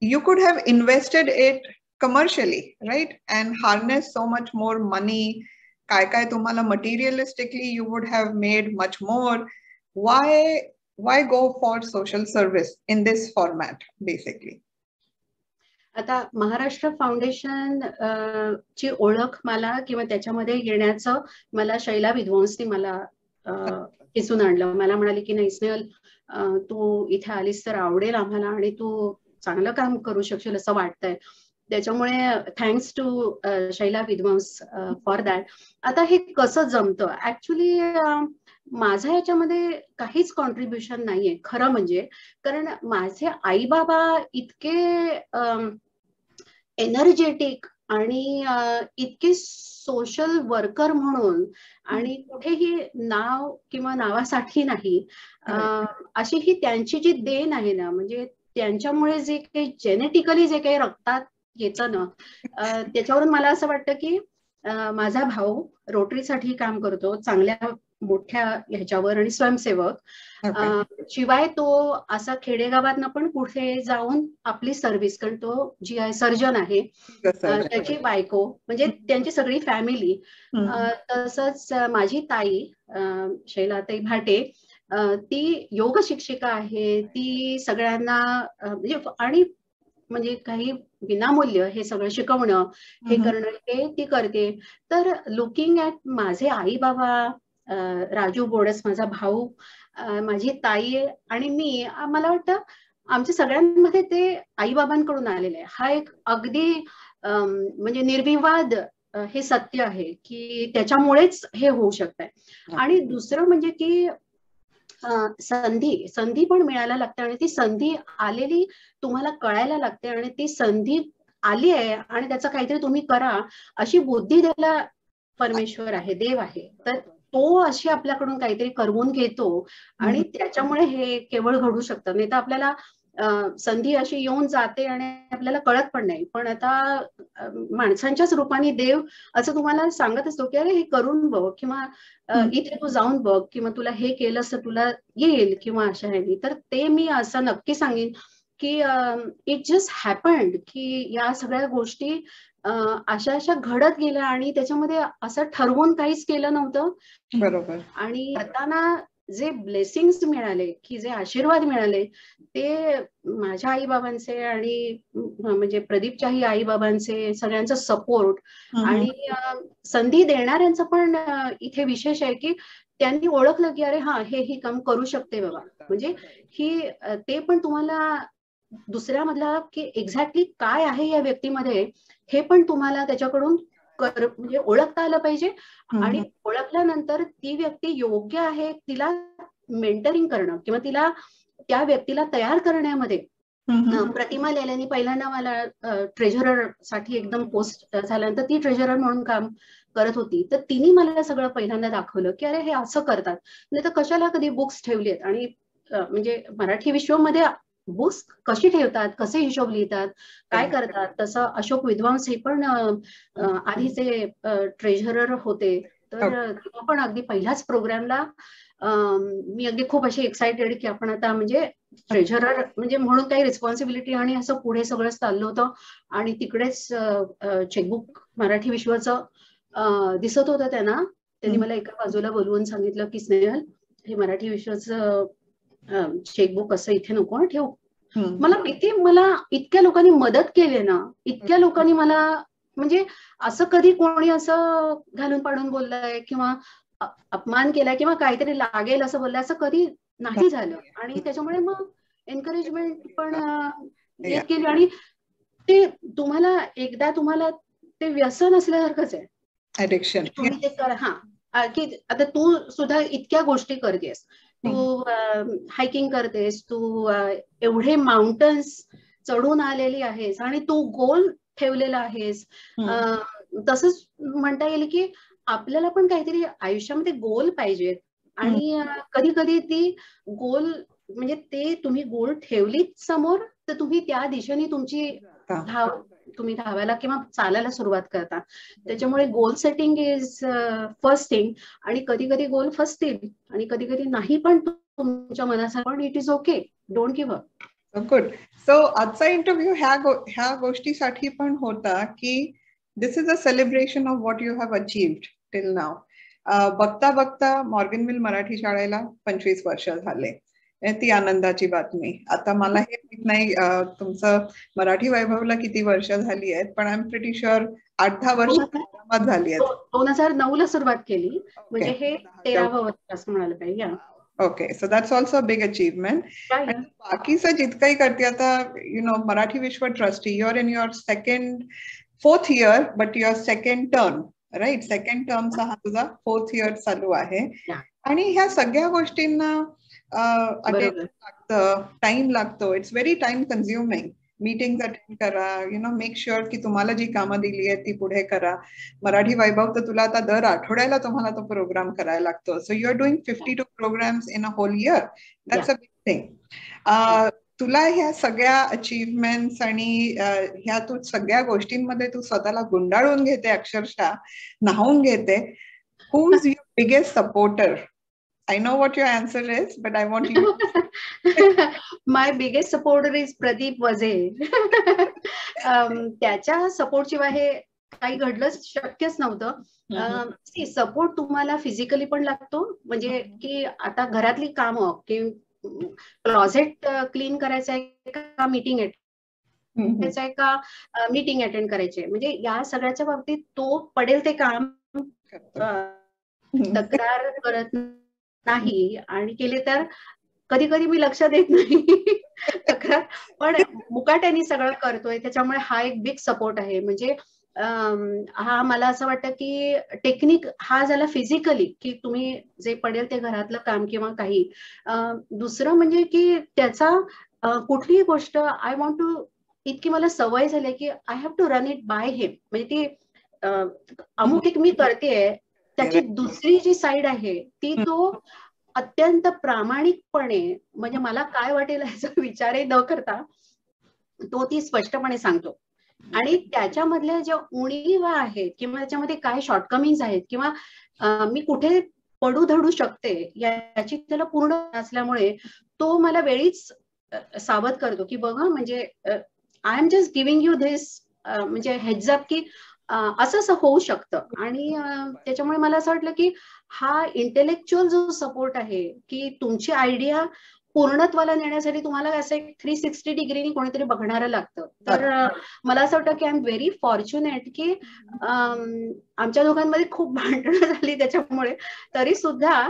Speaker 1: you could have invested it commercially, right, and harness so much more money. काय तुम्हाला materialistically you would have made much more. Why go for social service in this format basically?
Speaker 2: आता महाराष्ट्र फाउंडेशन ची ओळख मला किंवा त्याच्यामध्ये येण्याचं मला शैला विद्वांसनी मला दिसून आणलं. मला म्हणाली की नाही स्नेहल, तू इथे आलीस तर आवडेल आम्हाला आणि तू चांगलं काम करू शकशील असं वाटतंय. त्याच्यामुळे thanks to Shaila Vidwans for that. आता हे कसं जमतं, ऍक्च्युली माझं याच्यामध्ये काहीच कॉन्ट्रीब्युशन नाहीये खरं म्हणजे, कारण माझे आई बाबा इतके एनर्जेटिक आणि इतके सोशल वर्कर म्हणून आणि कुठेही नाव किंवा नावासाठी नाही, अशी ही त्यांची जी देण आहे ना, म्हणजे त्यांच्यामुळे जे काही जेनेटिकली जे काही रक्तात येतं ना, त्याच्यावरून मला असं वाटतं की माझा भाऊ रोटरीसाठी काम करतो चांगल्या मोठ्या ह्याच्यावर आणि स्वयंसेवक, शिवाय तो असा खेडेगावात पण कुठे जाऊन आपली सर्व्हिस, कारण तो GI सर्जन आहे, त्याची बायको म्हणजे त्यांची सगळी फॅमिली. तसंच माझी ताई शैलाताई भाटे, ती योग शिक्षिका आहे, ती सगळ्यांना म्हणजे आणि म्हणजे काही विनामूल्य हे सगळं शिकवणं, हे करणं, हे ती करते. तर लुकिंग ऍट माझे आई बाबा, राजू बोडस माझा भाऊ, माझी ताई आणि मी, मला वाटतं आमच्या सगळ्यांमध्ये ते आई बाबांकडून आलेलं आहे. हा एक अगदी म्हणजे निर्विवाद हे सत्य आहे की त्याच्यामुळेच हे होऊ शकतंय. आणि दुसरं म्हणजे की संधी पण मिळायला लागते आणि ती संधी आलेली तुम्हाला कळायला लागते आणि ती संधी आली आहे आणि त्याचं काहीतरी तुम्ही करा अशी बुद्धी द्यायला परमेश्वर आहे, देव आहे. तर तो अशी आपल्याकडून काहीतरी करवून घेतो आणि त्याच्यामुळे हे केवळ घडू शकतं. नाही तर आपल्याला संधी अशी येऊन जाते आणि आपल्याला कळत पण नाही. पण आता माणसांच्याच रूपाने देव असं तुम्हाला सांगत असतो की अरे हे करून बघ, किंवा इथे तू जाऊन बघ, किंवा तुला हे केलंस तर तुला येईल, किंवा अशा ह्यानी. तर ते मी असं नक्की सांगेन की इट जस्ट हॅपन्ड की या सगळ्या गोष्टी अशा घडत गेल्या आणि त्याच्यामध्ये असं ठरवून काहीच केलं नव्हतं.
Speaker 1: बरोबर.
Speaker 2: आणि करताना जे ब्लेसिंग्स मिळाले, की जे आशीर्वाद मिळाले, ते माझ्या आई बाबांचे आणि म्हणजे प्रदीपच्याही आई बाबांचे, सगळ्यांचा सपोर्ट आणि संधी देणाऱ्यांचं पण इथे विशेष आहे की त्यांनी ओळखलं की अरे हा ही काम करू शकते बाबा. म्हणजे ही ते पण तुम्हाला दुसऱ्यामधला की एक्झॅक्टली काय आहे या व्यक्तीमध्ये हे पण तुम्हाला त्याच्याकडून म्हणजे ओळखता आलं पाहिजे. आणि ओळखल्यानंतर ती व्यक्ती योग्य आहे तिला मेंटरिंग करणं किंवा तिला त्या व्यक्तीला तयार करण्यामध्ये. प्रतिमा लेल्यानी पहिल्यांदा मला ट्रेझरर साठी एकदम पोस्ट झाल्यानंतर ती ट्रेझरर म्हणून काम करत होती, तर तिने मला सगळं पहिल्यांदा दाखवलं की अरे हे असं करतात. नाही तर कशाला कधी बुक्स ठेवलीत आणि म्हणजे मराठी विश्वमध्ये बुक्स कशी ठेवतात, कसे हिशोब लिहितात, काय करतात. तसं अशोक विद्वांस हे पण आधीचे ट्रेझरर होते. तर तेव्हा पण अगदी पहिल्याच प्रोग्रामला मी अगदी खूप अशी एक्साइटेड की आपण आता म्हणजे ट्रेझरर म्हणजे म्हणून काही रिस्पॉन्सिबिलिटी आणि असं पुढे सगळं चाललं होतं. आणि तिकडेच चेकबुक मराठी विश्वाचं दिसत होतं त्यांना. त्यांनी मला एका बाजूला बोलवून सांगितलं की स्नेहल, हे मराठी विश्वाचं चेकबुक असं इथे नको ठेवू. मला माहिती, मला इतक्या लोकांनी मदत केली ना, इतक्या लोकांनी मला म्हणजे असं कधी कोणी असं घालून पाडून बोललंय किंवा अपमान केलाय किंवा काहीतरी लागेल असं बोललंय असं कधी नाही झालं. आणि त्याच्यामुळे मग एनकरेजमेंट पण येत गेली. आणि ते तुम्हाला एकदा तुम्हाला ते व्यसन असल्यासारखंच आहे,
Speaker 1: ऍडिक्शन.
Speaker 2: तुम्ही ते करा. हा की आता तू सुद्धा इतक्या गोष्टी करतेस, तू हायकिंग करतेस, तू एवढे माउंटन्स चढून आलेली आहेस आणि तू गोल ठेवलेला आहेस. तसंच म्हणता येईल की आपल्याला पण काहीतरी आयुष्यामध्ये गोल पाहिजेत. आणि कधी कधी ती गोल म्हणजे ते तुम्ही गोल ठेवलीत समोर तर तुम्ही त्या दिशेने तुमची तुम्ही धावायला किंवा चालायला सुरुवात करता. त्याच्यामुळे goal setting is first thing. आणि कधी कधी गोल फसतील आणि कधी कधी नाही पण तुमच्या मनासारखं, पण it is okay, don't give up.
Speaker 1: Good. So आजचा इंटरव्ह्यू ह्या गोष्टीसाठी पण होता की this is a celebration of what you have achieved till now. बघता बघता मॉर्गनविल मराठी शाळेला 25 वर्ष झाले. ती आनंदाची बातमी. आता मला हे माहित नाही तुमचं मराठी वैभवला किती वर्ष झाली आहेत, पण आय एम प्रिटी शुअर 8-10 वर्ष झाली आहेत.
Speaker 2: 2009 ला सुरुवात केली, म्हणजे हे 13वं वर्ष असं म्हणायला पाहिजे.
Speaker 1: Okay, so that's also a big achievement. बाकीचं जितकंही करते आता, you know, Marathi Vishwa trustee, your in your fourth year, but your second term, right? Second टर्मचा हा तुझा 4th इयर चालू आहे. आणि ह्या सगळ्या गोष्टींना अटेंड लागतं, टाइम लागतो. It's very time consuming. Meeting attend करा, यु नो, मेक शुअर की तुम्हाला जी कामं दिली आहेत ती पुढे करा. मराठी वैभव तर तुला आता दर आठवड्याला तुम्हाला तो प्रोग्राम करायला लागतो. So you are doing 52 programs in a whole year. That's a big thing. तुला ह्या सगळ्या अचीवमेंट्स आणि ह्या तू सगळ्या गोष्टींमध्ये तू स्वतःला गुंडाळून घेते, अक्षरशः न्हावून घेते. Who is your biggest supporter? I know what your answer is, but I want you to...
Speaker 2: My biggest supporter is Pradeep Waze. त्याच्या सपोर्ट शिवाय हे काही घडलंच शक्यच नव्हतं. सपोर्ट तुम्हाला फिजिकली पण लागतो, म्हणजे की आता घरातली कामं की क्लॉझेट क्लीन करायचं आहे का मीटिंग आहे का मीटिंग अटेंड करायचे, म्हणजे या सगळ्याच्या बाबतीत तो पडेल ते काम तक्रार करत नाही, आणि केले तर कधी कधी मी लक्ष देत नाही तक्रार, पण मुकाट्याने सगळं करतोय, त्याच्यामुळे हा एक बिग सपोर्ट आहे. म्हणजे हा मला असं वाटतं की टेक्निक हा झाला फिजिकली, की तुम्ही जे पडेल ते घरातलं काम किंवा काही. दुसरं म्हणजे की त्याचा कुठलीही गोष्ट आय वॉन्ट टू, इतकी मला सवय झाली की I have to run it by him. म्हणजे ती अमुक एक मी करतेय, त्याची दुसरी जी साईड आहे ती तो अत्यंत प्रामाणिकपणे, म्हणजे मला काय वाटेल याचा विचारही न करता तो ती स्पष्टपणे सांगतो. आणि त्याच्यामधल्या ज्या उणीवा आहेत किंवा त्याच्यामध्ये काय शॉर्टकमिंग्स आहेत किंवा मी कुठे पडू धडू शकते याची त्याला पूर्ण असल्यामुळे तो मला वेळीच सावध करतो की बघा, म्हणजे I am just giving you this, म्हणजे हेड्स अप की असं असं होऊ शकतं. आणि त्याच्यामुळे मला असं वाटलं की हा इंटेलेक्च्युअल जो सपोर्ट आहे की तुमची आयडिया पूर्णत्वाला नेण्यासाठी तुम्हाला असं एक 360 डिग्रीनी कोणीतरी बघणारं लागतं. तर मला असं वाटतं की आय एम व्हेरी फॉर्च्युनेट की आमच्या दोघांमध्ये खूप भांडणं झाली त्याच्यामुळे, तरी सुद्धा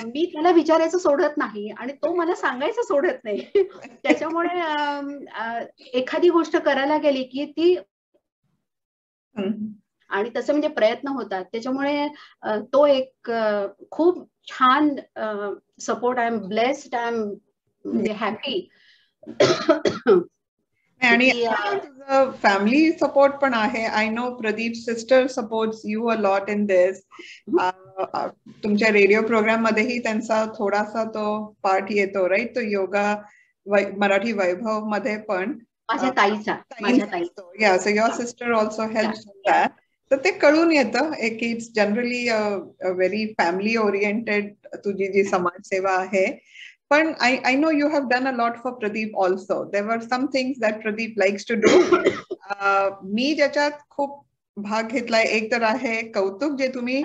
Speaker 2: मी त्याला विचारायचं सोडत नाही आणि तो मला सांगायचं सोडत नाही. त्याच्यामुळे एखादी गोष्ट करायला गेली की ती, आणि तसं म्हणजे प्रयत्न होतात, त्याच्यामुळे तो एक खूप छान support. I am blessed, I am म्हणजे हॅपी.
Speaker 1: आणि तुझं फॅमिली सपोर्ट पण आहे. I know Pradeep sister supports you a lot in this. तुमच्या रेडिओ प्रोग्राम मध्येही त्यांचा थोडासा तो पार्ट येतो, राईट? तो योगा मराठी वैभव मध्ये पण
Speaker 2: माझ्या ताईचा
Speaker 1: या, so your sister also helps that. तर ते कळून येतं की it's generally very family oriented तुझी जी समाजसेवा आहे. पण I know you have done a lot for Pradeep also. There were some things that Pradeep likes to do. मी ज्याच्यात खूप भाग घेतलाय एक तर आहे कौतुक, जे तुम्ही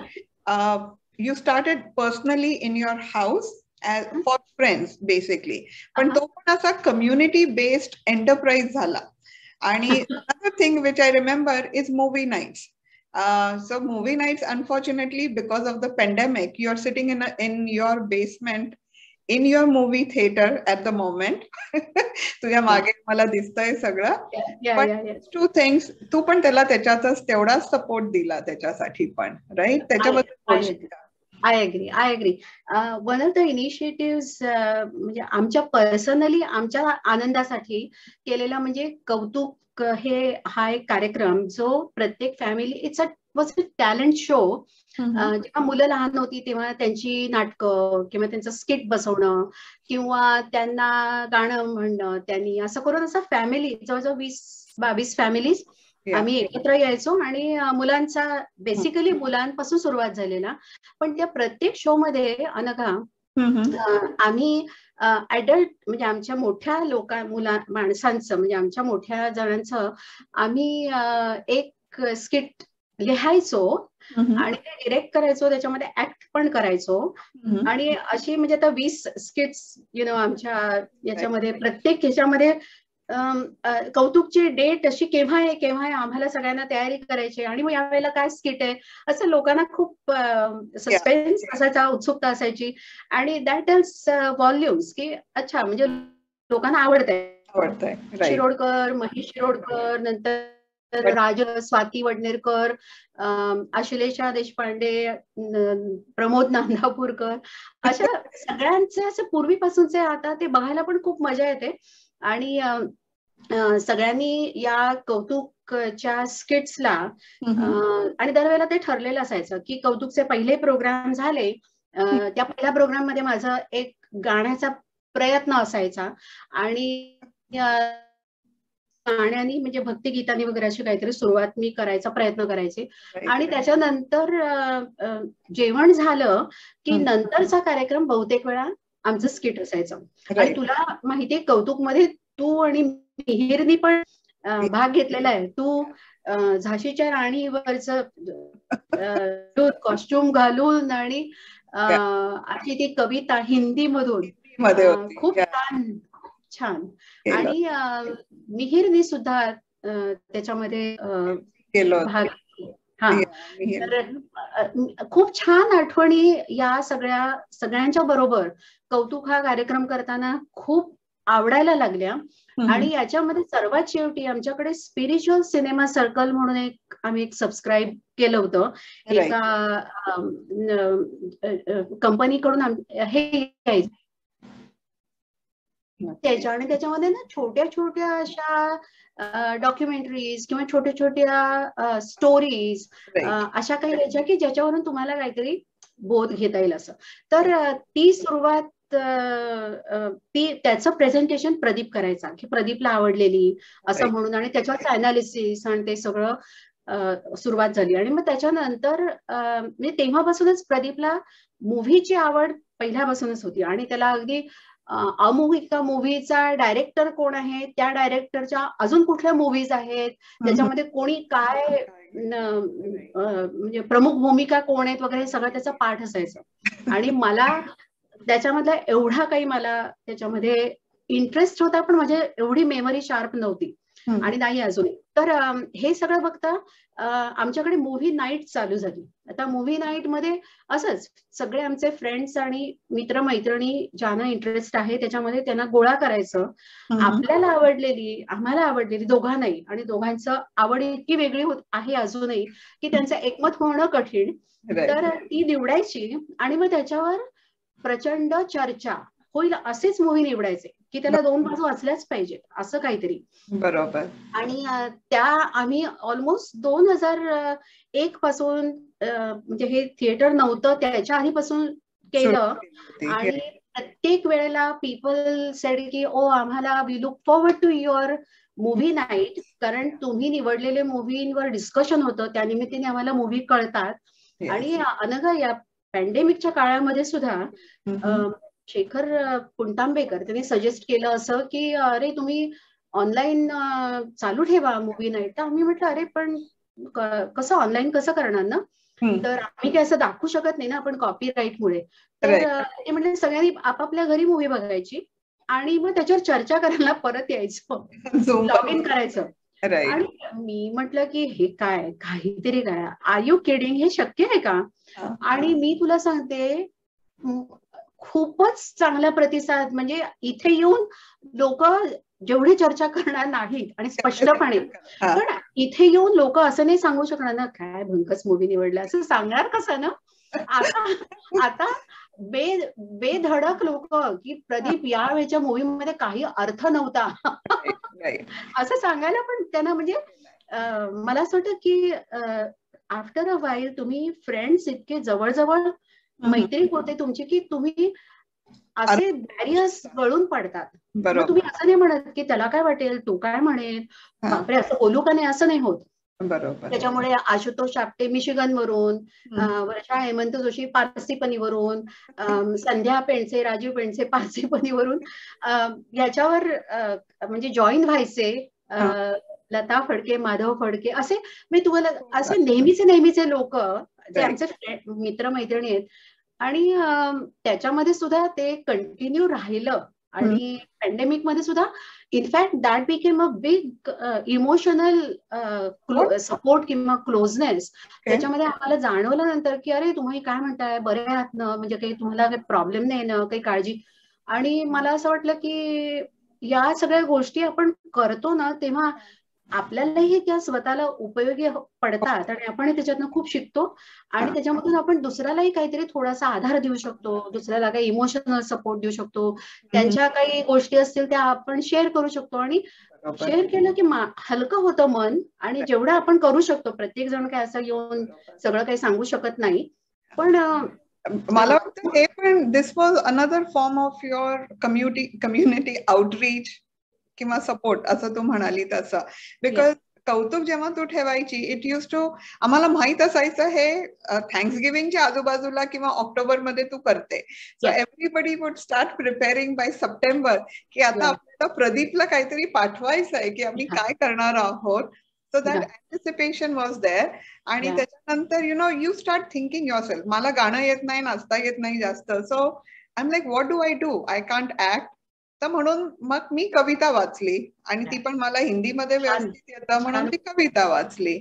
Speaker 1: you started personally in your house as for friends basically. पण तो पण असा community based enterprise झाला. आणि another thing which I remember is movie nights. So movie nights, unfortunately, because of the pandemic, you are sitting in your basement in your movie theater at the moment. तुझ्या मागे मला दिसतंय सगळं. पण two things, तू पण त्याला त्याच्यातच तेवढाच सपोर्ट दिला त्याच्यासाठी पण, राईट? त्याच्याबद्दल
Speaker 2: I agree. One of the initiative म्हणजे आमच्या पर्सनली आमच्या आनंदासाठी केलेला म्हणजे कौतुक हा एक कार्यक्रम जो प्रत्येक family, it's was a talent show. जेव्हा मुलं लहान होती तेव्हा त्यांची नाटकं किंवा त्यांचं स्किट बसवणं किंवा त्यांना गाणं म्हणणं, त्यांनी असं करून असं फॅमिली जवळजवळ 20-22 फॅमिलीज आम्ही एकत्र यायचो. आणि मुलांचा बेसिकली मुलांपासून सुरुवात झालेला, पण त्या प्रत्येक शो मध्ये अनघा आम्ही ऍडल्ट म्हणजे आमच्या मोठ्या माणसांचं म्हणजे आमच्या मोठ्या जणांचं आम्ही एक स्किट लिहायचो आणि ते डिरेक्ट करायचो, त्याच्यामध्ये ऍक्ट पण करायचो. आणि अशी म्हणजे आता 20 स्किट्स आमच्या याच्यामध्ये, प्रत्येक ह्याच्यामध्ये कौतुकची डेट अशी केव्हा आहे आम्हाला सगळ्यांना तयारी करायची. आणि मग यावेळेला काय स्किट आहे असं लोकांना खूप सस्पेन्स असायचा, उत्सुकता असायची. आणि दॅट टेल्स व्हॉल्युम्स की अच्छा म्हणजे लोकांना आवडतंय. शिरोडकर, महेश शिरोडकर, नंतर स्वाती वडनेरकर, आश्लेषा देशपांडे, प्रमोद नांदापूरकर, अशा सगळ्यांचे असं पूर्वीपासूनचे आता ते बघायला पण खूप मजा येते. आणि सगळ्यांनी या कौतुकच्या स्किट्सला आणि दरवेळेला ते ठरलेलं असायचं की कौतुकचे पहिले प्रोग्राम झाले, त्या पहिल्या प्रोग्राम मध्ये माझा एक गाण्याचा प्रयत्न असायचा. आणि गाण्यानी म्हणजे भक्तिगीतांनी वगैरे अशी काहीतरी सुरुवात मी करायचा प्रयत्न करायचे. आणि त्याच्यानंतर जेवण झालं की नंतरचा कार्यक्रम बहुतेक वेळा आमचं स्किट असायचं. आणि तुला माहितीये कौतुक मध्ये तू आणि मिहिरनी पण भाग घेतलेला आहे. तू झाशीच्या राणीवरच कॉस्ट्युम घालून आणि अशी ती कविता हिंदी मधून खूप छान. आणि मिहिरनी सुद्धा त्याच्यामध्ये भाग. हा, तर खूप छान आठवणी या सगळ्यांच्या बरोबर कौतुक हा कार्यक्रम करताना खूप आवडायला लागल्या. आणि याच्यामध्ये सर्वात शेवटी आमच्याकडे स्पिरिच्युअल सिनेमा सर्कल म्हणून आम्ही एक सबस्क्राईब केलं होतं एका कंपनीकडून. हे आणि त्याच्यामध्ये ना छोट्या छोट्या अशा डॉक्युमेंटरीज किंवा छोट्या छोट्या स्टोरीज अशा काही यायच्या की ज्याच्यावरून तुम्हाला काहीतरी बोध घेता येईल असं. तर ती सुरुवात त्याचं प्रेझेंटेशन प्रदीप करायचा की प्रदीपला आवडलेली असं म्हणून, आणि त्याच्यावरचं अनालिसिस आणि ते सगळं सुरुवात झाली. आणि मग त्याच्यानंतर म्हणजे तेव्हापासूनच प्रदीपला मूव्हीची आवड पहिल्यापासूनच होती. आणि त्याला अगदी अमुका मूव्हीचा डायरेक्टर कोण आहे, त्या डायरेक्टरच्या अजून कुठल्या मूव्हीज आहेत, त्याच्यामध्ये कोणी काय म्हणजे प्रमुख भूमिका कोण आहेत वगैरे सगळं त्याचा पाठ असायचं. आणि मला त्याच्यामधला एवढा काही मला त्याच्यामध्ये इंटरेस्ट होता, पण माझी एवढी मेमरी शार्प नव्हती आणि नाही अजूनही. तर हे सगळं बघता आमच्याकडे मूव्ही नाईट चालू झाली. आता मूव्ही नाईट मध्ये असंच सगळे आमचे फ्रेंड्स आणि मित्रमैत्रिणी ज्यांना इंटरेस्ट आहे त्याच्यामध्ये त्यांना गोळा करायचं. आपल्याला आवडलेली, आम्हाला आवडलेली दोघांनाही, आणि दोघांचं आवड इतकी वेगळी आहे अजूनही की त्यांचं एकमत होणं कठीण. तर ती निवडायची आणि मग त्याच्यावर प्रचंड चर्चा होईल असेच मूव्ही निवडायचे की त्याला दोन बाजू असल्याच पाहिजेत असं काहीतरी.
Speaker 1: बरोबर.
Speaker 2: आणि त्या आम्ही ऑलमोस्ट 2001 पासून म्हणजे हे थिएटर नव्हतं त्याच्या आधीपासून केलं. आणि प्रत्येक वेळेला पीपल सेड की ओ आम्हाला we look forward to your movie night, कारण तुम्ही निवडलेले मूव्हीवर डिस्कशन होतं, त्यानिमित्ताने आम्हाला मूव्ही कळतात. आणि अनघा या पॅन्डेमिकच्या काळामध्ये सुद्धा शेखर पुणतांबेकर त्यांनी सजेस्ट केलं असं की अरे तुम्ही ऑनलाईन चालू ठेवा मूव्ही नाईट. तर आम्ही म्हटलं अरे पण कसं ऑनलाईन कसं करणार ना, तर आम्ही काय असं दाखवू शकत नाही ना आपण कॉपीराईटमुळे. तर ते म्हणजे सगळ्यांनी आपापल्या घरी मूव्ही बघायची आणि मग त्याच्यावर चर्चा करायला परत यायचं, लॉग इन करायचं. आणि मी म्हटलं की हे काय काहीतरी काय, आर यू किडिंग, हे शक्य आहे का? आणि मी तुला सांगते खूपच चांगला प्रतिसाद. म्हणजे इथे येऊन लोक जेवढी चर्चा करणार नाहीत आणि स्पष्टपणे, पण इथे येऊन लोक असं नाही सांगू शकणार ना काय भंकस मूव्ही निवडला, असं सांगणार कसं ना. आता बेधडक लोक की प्रदीप या वेळच्या मूव्ही मध्ये काही अर्थ नव्हता असं सांगायला पण त्यांना म्हणजे मला असं वाटतं की आफ्टर अ व्हाईल तुम्ही फ्रेंड्स इतके जवळजवळ मैत्री होते तुमची की तुम्ही असे बॅरियर्स गळून पडतात. मग तुम्ही असं नाही म्हणत की त्याला काय वाटेल, तो काय म्हणेल, बापरे असं बोलू का नाही, असं नाही होत.
Speaker 1: बरोबर. त्याच्यामुळे
Speaker 2: आशुतोष आपटे मिशिगन वरून, वर्षा हेमंत जोशी पारसीपणीवरून, संध्या पेंडसे राजीव पेंडसे पारसीपणीवरून याच्यावर म्हणजे जॉईन व्हायचे. लता फडके, माधव फडके असे मी तुम्हाला असे नेहमीचे लोक जे आमचे मित्रमैत्रिणी आहेत. आणि त्याच्यामध्ये सुद्धा ते कंटिन्यू राहिलं. आणि पॅन्डेमिक मध्ये सुद्धा in fact that became a big emotional support किंवा क्लोजनेस. त्याच्यामध्ये आम्हाला जाणवलं नंतर की अरे तुम्ही काय म्हणताय, बरे आहात ना, म्हणजे काही तुम्हाला काही प्रॉब्लेम नाही ना, काही काळजी. आणि मला असं वाटलं की या सगळ्या गोष्टी आपण करतो ना तेव्हा आपल्यालाही त्या स्वतःला उपयोगी पडतात आणि आपण त्याच्यातनं खूप शिकतो. आणि त्याच्यामधून आपण दुसऱ्यालाही काहीतरी थोडासा आधार देऊ शकतो, दुसऱ्याला काही इमोशनल सपोर्ट देऊ शकतो, त्यांच्या काही गोष्टी असतील त्या आपण शेअर करू शकतो. आणि शेअर केलं की हलकं होतं मन. आणि जेवढं आपण करू शकतो, प्रत्येक जण काय असं येऊन सगळं काही सांगू शकत नाही, पण
Speaker 1: मला वाटतं हे पण this was another form of your community outreach किंवा सपोर्ट असं तू म्हणाली तसं. बिकॉज कौतुक जेव्हा तू ठेवायची, इट युज टू, आम्हाला माहित असायचं हे थँक्सगिव्हिंगच्या आजूबाजूला किंवा ऑक्टोबर मध्ये तू करते. So everybody would start preparing by September की आता आपल्याला प्रदीपला काहीतरी पाठवायचं आहे की आम्ही काय करणार आहोत. So that anticipation was there. आणि त्याच्यानंतर you start thinking yourself, मला गाणं येत नाही, नाचता येत नाही जास्त. So I am like what do I do, I can't act, तर म्हणून मग मी कविता वाचली आणि ती पण मला हिंदीमध्ये व्यवस्थित येतं म्हणून ती कविता वाचली.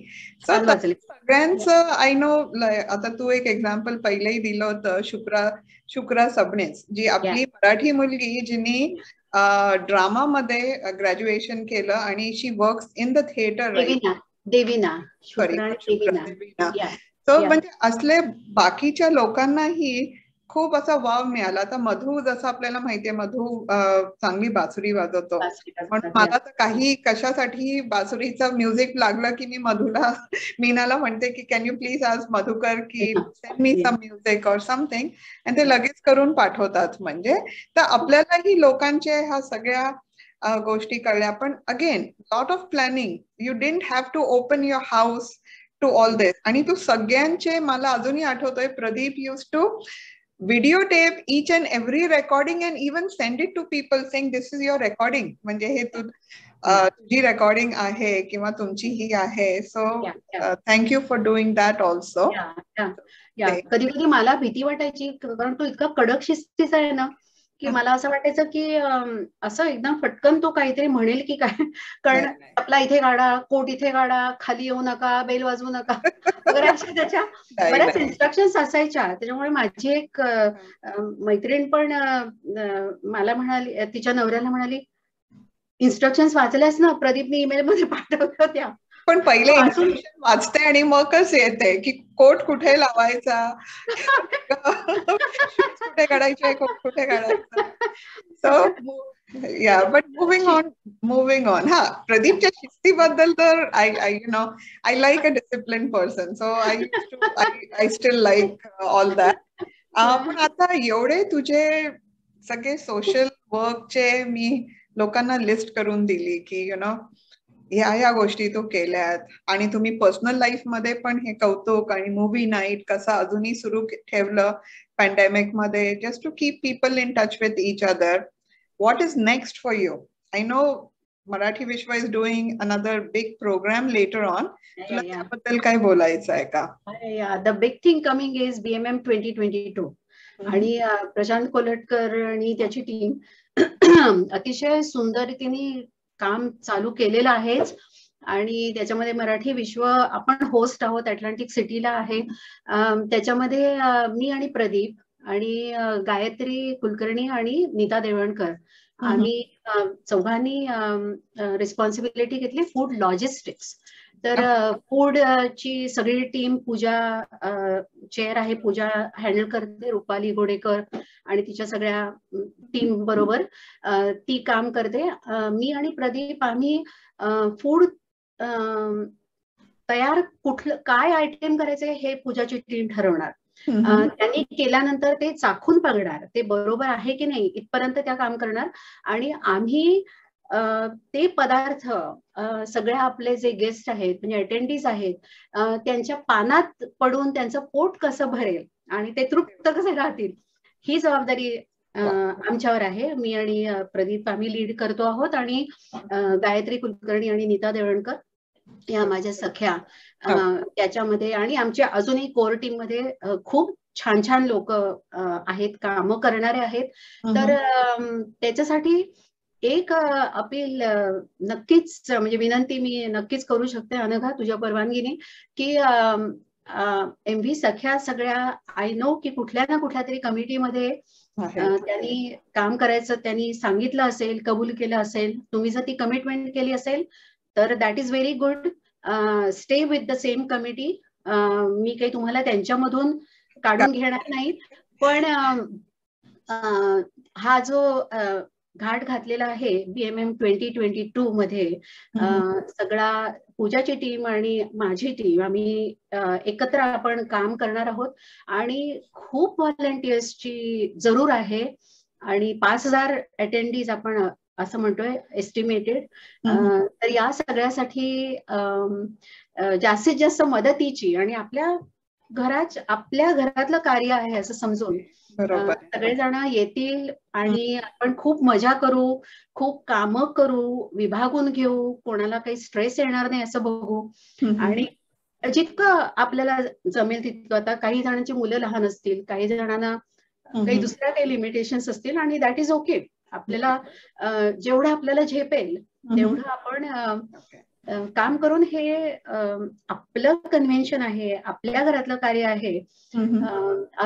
Speaker 1: सो सगळ्यांचं आय नो. आता तू एक एक्झाम्पल पहिलेही दिलं होतं, शुक्रा सबनीस, जी आपली मराठी मुलगी जिने ड्रामामध्ये ग्रॅज्युएशन केलं आणि she works in the theatre.
Speaker 2: Devina.
Speaker 1: So म्हणजे असले बाकीच्या लोकांनाही खूप असा वाव मिळाला. आता मधू, जसं आपल्याला माहितीये, मधू चांगली बासुरी वाजवतो, म्हणून मला तर काही कशासाठी बासुरीचं म्युझिक लागलं की मी मीनाला म्हणते की कॅन यू प्लीज आज मधुकर की सेंड मी सम म्युझिक और समथिंग, आणि ते लगेच करून पाठवतात. म्हणजे तर आपल्यालाही लोकांच्या ह्या सगळ्या गोष्टी कळल्या. पण again lot of planning. You didn't have to open your house to all this. आणि तू सगळ्यांचे, मला अजूनही आठवतोय, Pradeep used to videotape each and every recording and even send it to people saying this is your recording. म्हणजे हे तुझी रेकॉर्डिंग आहे किंवा तुमची ही आहे. So thank you for doing that also.
Speaker 2: कधी कधी मला भीती वाटायची, कारण तो इतका कडक शिस्तीचा आहे ना, की मला असं वाटायचं की असं एकदम फटकन तो काहीतरी म्हणेल की काय, कारण आपला इथे गाडा, कोट इथे गाडा, खाली येऊ नका, बेल वाजवू नका वगैरे अशा त्याच्या बऱ्याच इन्स्ट्रक्शन्स असायच्या. त्याच्यामुळे माझी एक मैत्रीण पण मला म्हणाली, तिच्या नवऱ्याला म्हणाली, इन्स्ट्रक्शन्स वाचल्यास ना, प्रदीपने ईमेल मध्ये पाठवल्या होत्या.
Speaker 1: पण पहिले इन्स्ट्रक्शन वाचते आणि मगच येते की कोट कुठे लावायचा, कुठे काढायचे, कोट कुठे काढायचा. सो या, बट मुव्हिंग ऑन. हा, प्रदीपच्या शिस्तीबद्दल तर I like a discipline person, so I still like all that. पण आता एवढे तुझे सगळे सोशल वर्कचे मी लोकांना लिस्ट करून दिली की ह्या गोष्टी तू केल्यात, आणि तुम्ही पर्सनल लाईफ मध्ये पण हे कौतुक आणि मूवी नाईट कसं अजूनही सुरू ठेवलं पॅन्डेमिक मध्ये, just to keep people in touch with each other. What is next for you? I know Marathi Vishwa is doing another big programme later on. तुला त्याबद्दल काय बोलायचं आहे का?
Speaker 2: The big thing coming is BMM 2022. आणि प्रशांत कोलटकर आणि त्याची टीम अतिशय सुंदर रीतीने काम चालू केलेलं आहेच. आणि त्याच्यामध्ये मराठी विश्व आपण होस्ट आहोत, अटलांटिक सिटीला आहे. त्याच्यामध्ये मी आणि प्रदीप आणि गायत्री कुलकर्णी आणि नीता देवळकर, आम्ही चौघांनी रिस्पॉन्सिबिलिटी घेतली फूड लॉजिस्टिक्स. तर फूडची सगळी टीम, पूजा चेअर आहे, पूजा हँडल करते, रुपाली गोडेकर आणि तिच्या सगळ्या टीम बरोबर ती काम करते. मी आणि प्रदीप आम्ही फूड तयार कुठलं काय आयटम करायचे हे पूजाची टीम ठरवणार. त्यांनी केल्यानंतर ते चाखून बघणार, ते बरोबर आहे की नाही इथपर्यंत त्या काम करणार. आणि आम्ही ते पदार्थ सगळ्या आपले जे गेस्ट आहेत, म्हणजे अटेंडीज आहेत, त्यांच्या पानात पडून त्यांचं पोट कसं भरेल आणि ते तृप्त कसे राहतील, ही जबाबदारी आमच्यावर आहे. मी आणि प्रदीप आम्ही लीड करतो आहोत, आणि गायत्री कुलकर्णी आणि नीता देवळकर या माझ्या सख्या त्याच्यामध्ये, आणि आमच्या अजूनही कोर टीम मध्ये खूप छान छान लोक आहेत, कामं करणारे आहेत. तर त्याच्यासाठी एक अपील नक्कीच, म्हणजे विनंती मी नक्कीच करू शकते अनघा तुझ्या परवानगीने, की MV सख्या सगळ्या, आय नो की कुठल्या ना कुठल्या तरी कमिटीमध्ये त्यांनी काम करायचं, त्यांनी सांगितलं असेल, कबूल केलं असेल, तुम्ही जर ती कमिटमेंट केली असेल तर that is very good. Stay with the same committee. मी काही तुम्हाला त्यांच्यामधून काढून घेणार नाही, पण हा जो घाट घातलेला आहे BMM 2022 मध्ये, सगळा पूजाची टीम आणि माझी टीम, आम्ही एकत्र आपण काम करणार आहोत. आणि खूप व्हॉलंटियर्सची जरूर आहे, आणि 5000 अटेंडीज आपण असं म्हणतोय एस्टिमेटेड. तर या सगळ्यासाठी जास्तीत जास्त मदतीची, आणि आपल्या घरातलं कार्य आहे असं समजून सगळेजण येतील आणि आपण खूप मजा करू, खूप कामं करू, विभागून घेऊ, कोणाला काही स्ट्रेस येणार नाही असं बघू. आणि जितकं आपल्याला जमेल तितकं. आता काही जणांची मुलं लहान असतील, काही जणांना काही दुसऱ्या काही लिमिटेशन्स असतील, आणि दॅट इज ओके. आपल्याला जेवढं आपल्याला झेपेल तेवढं आपण काम करून, हे आपलं कन्व्हेन्शन आहे, आपल्या घरातलं कार्य आहे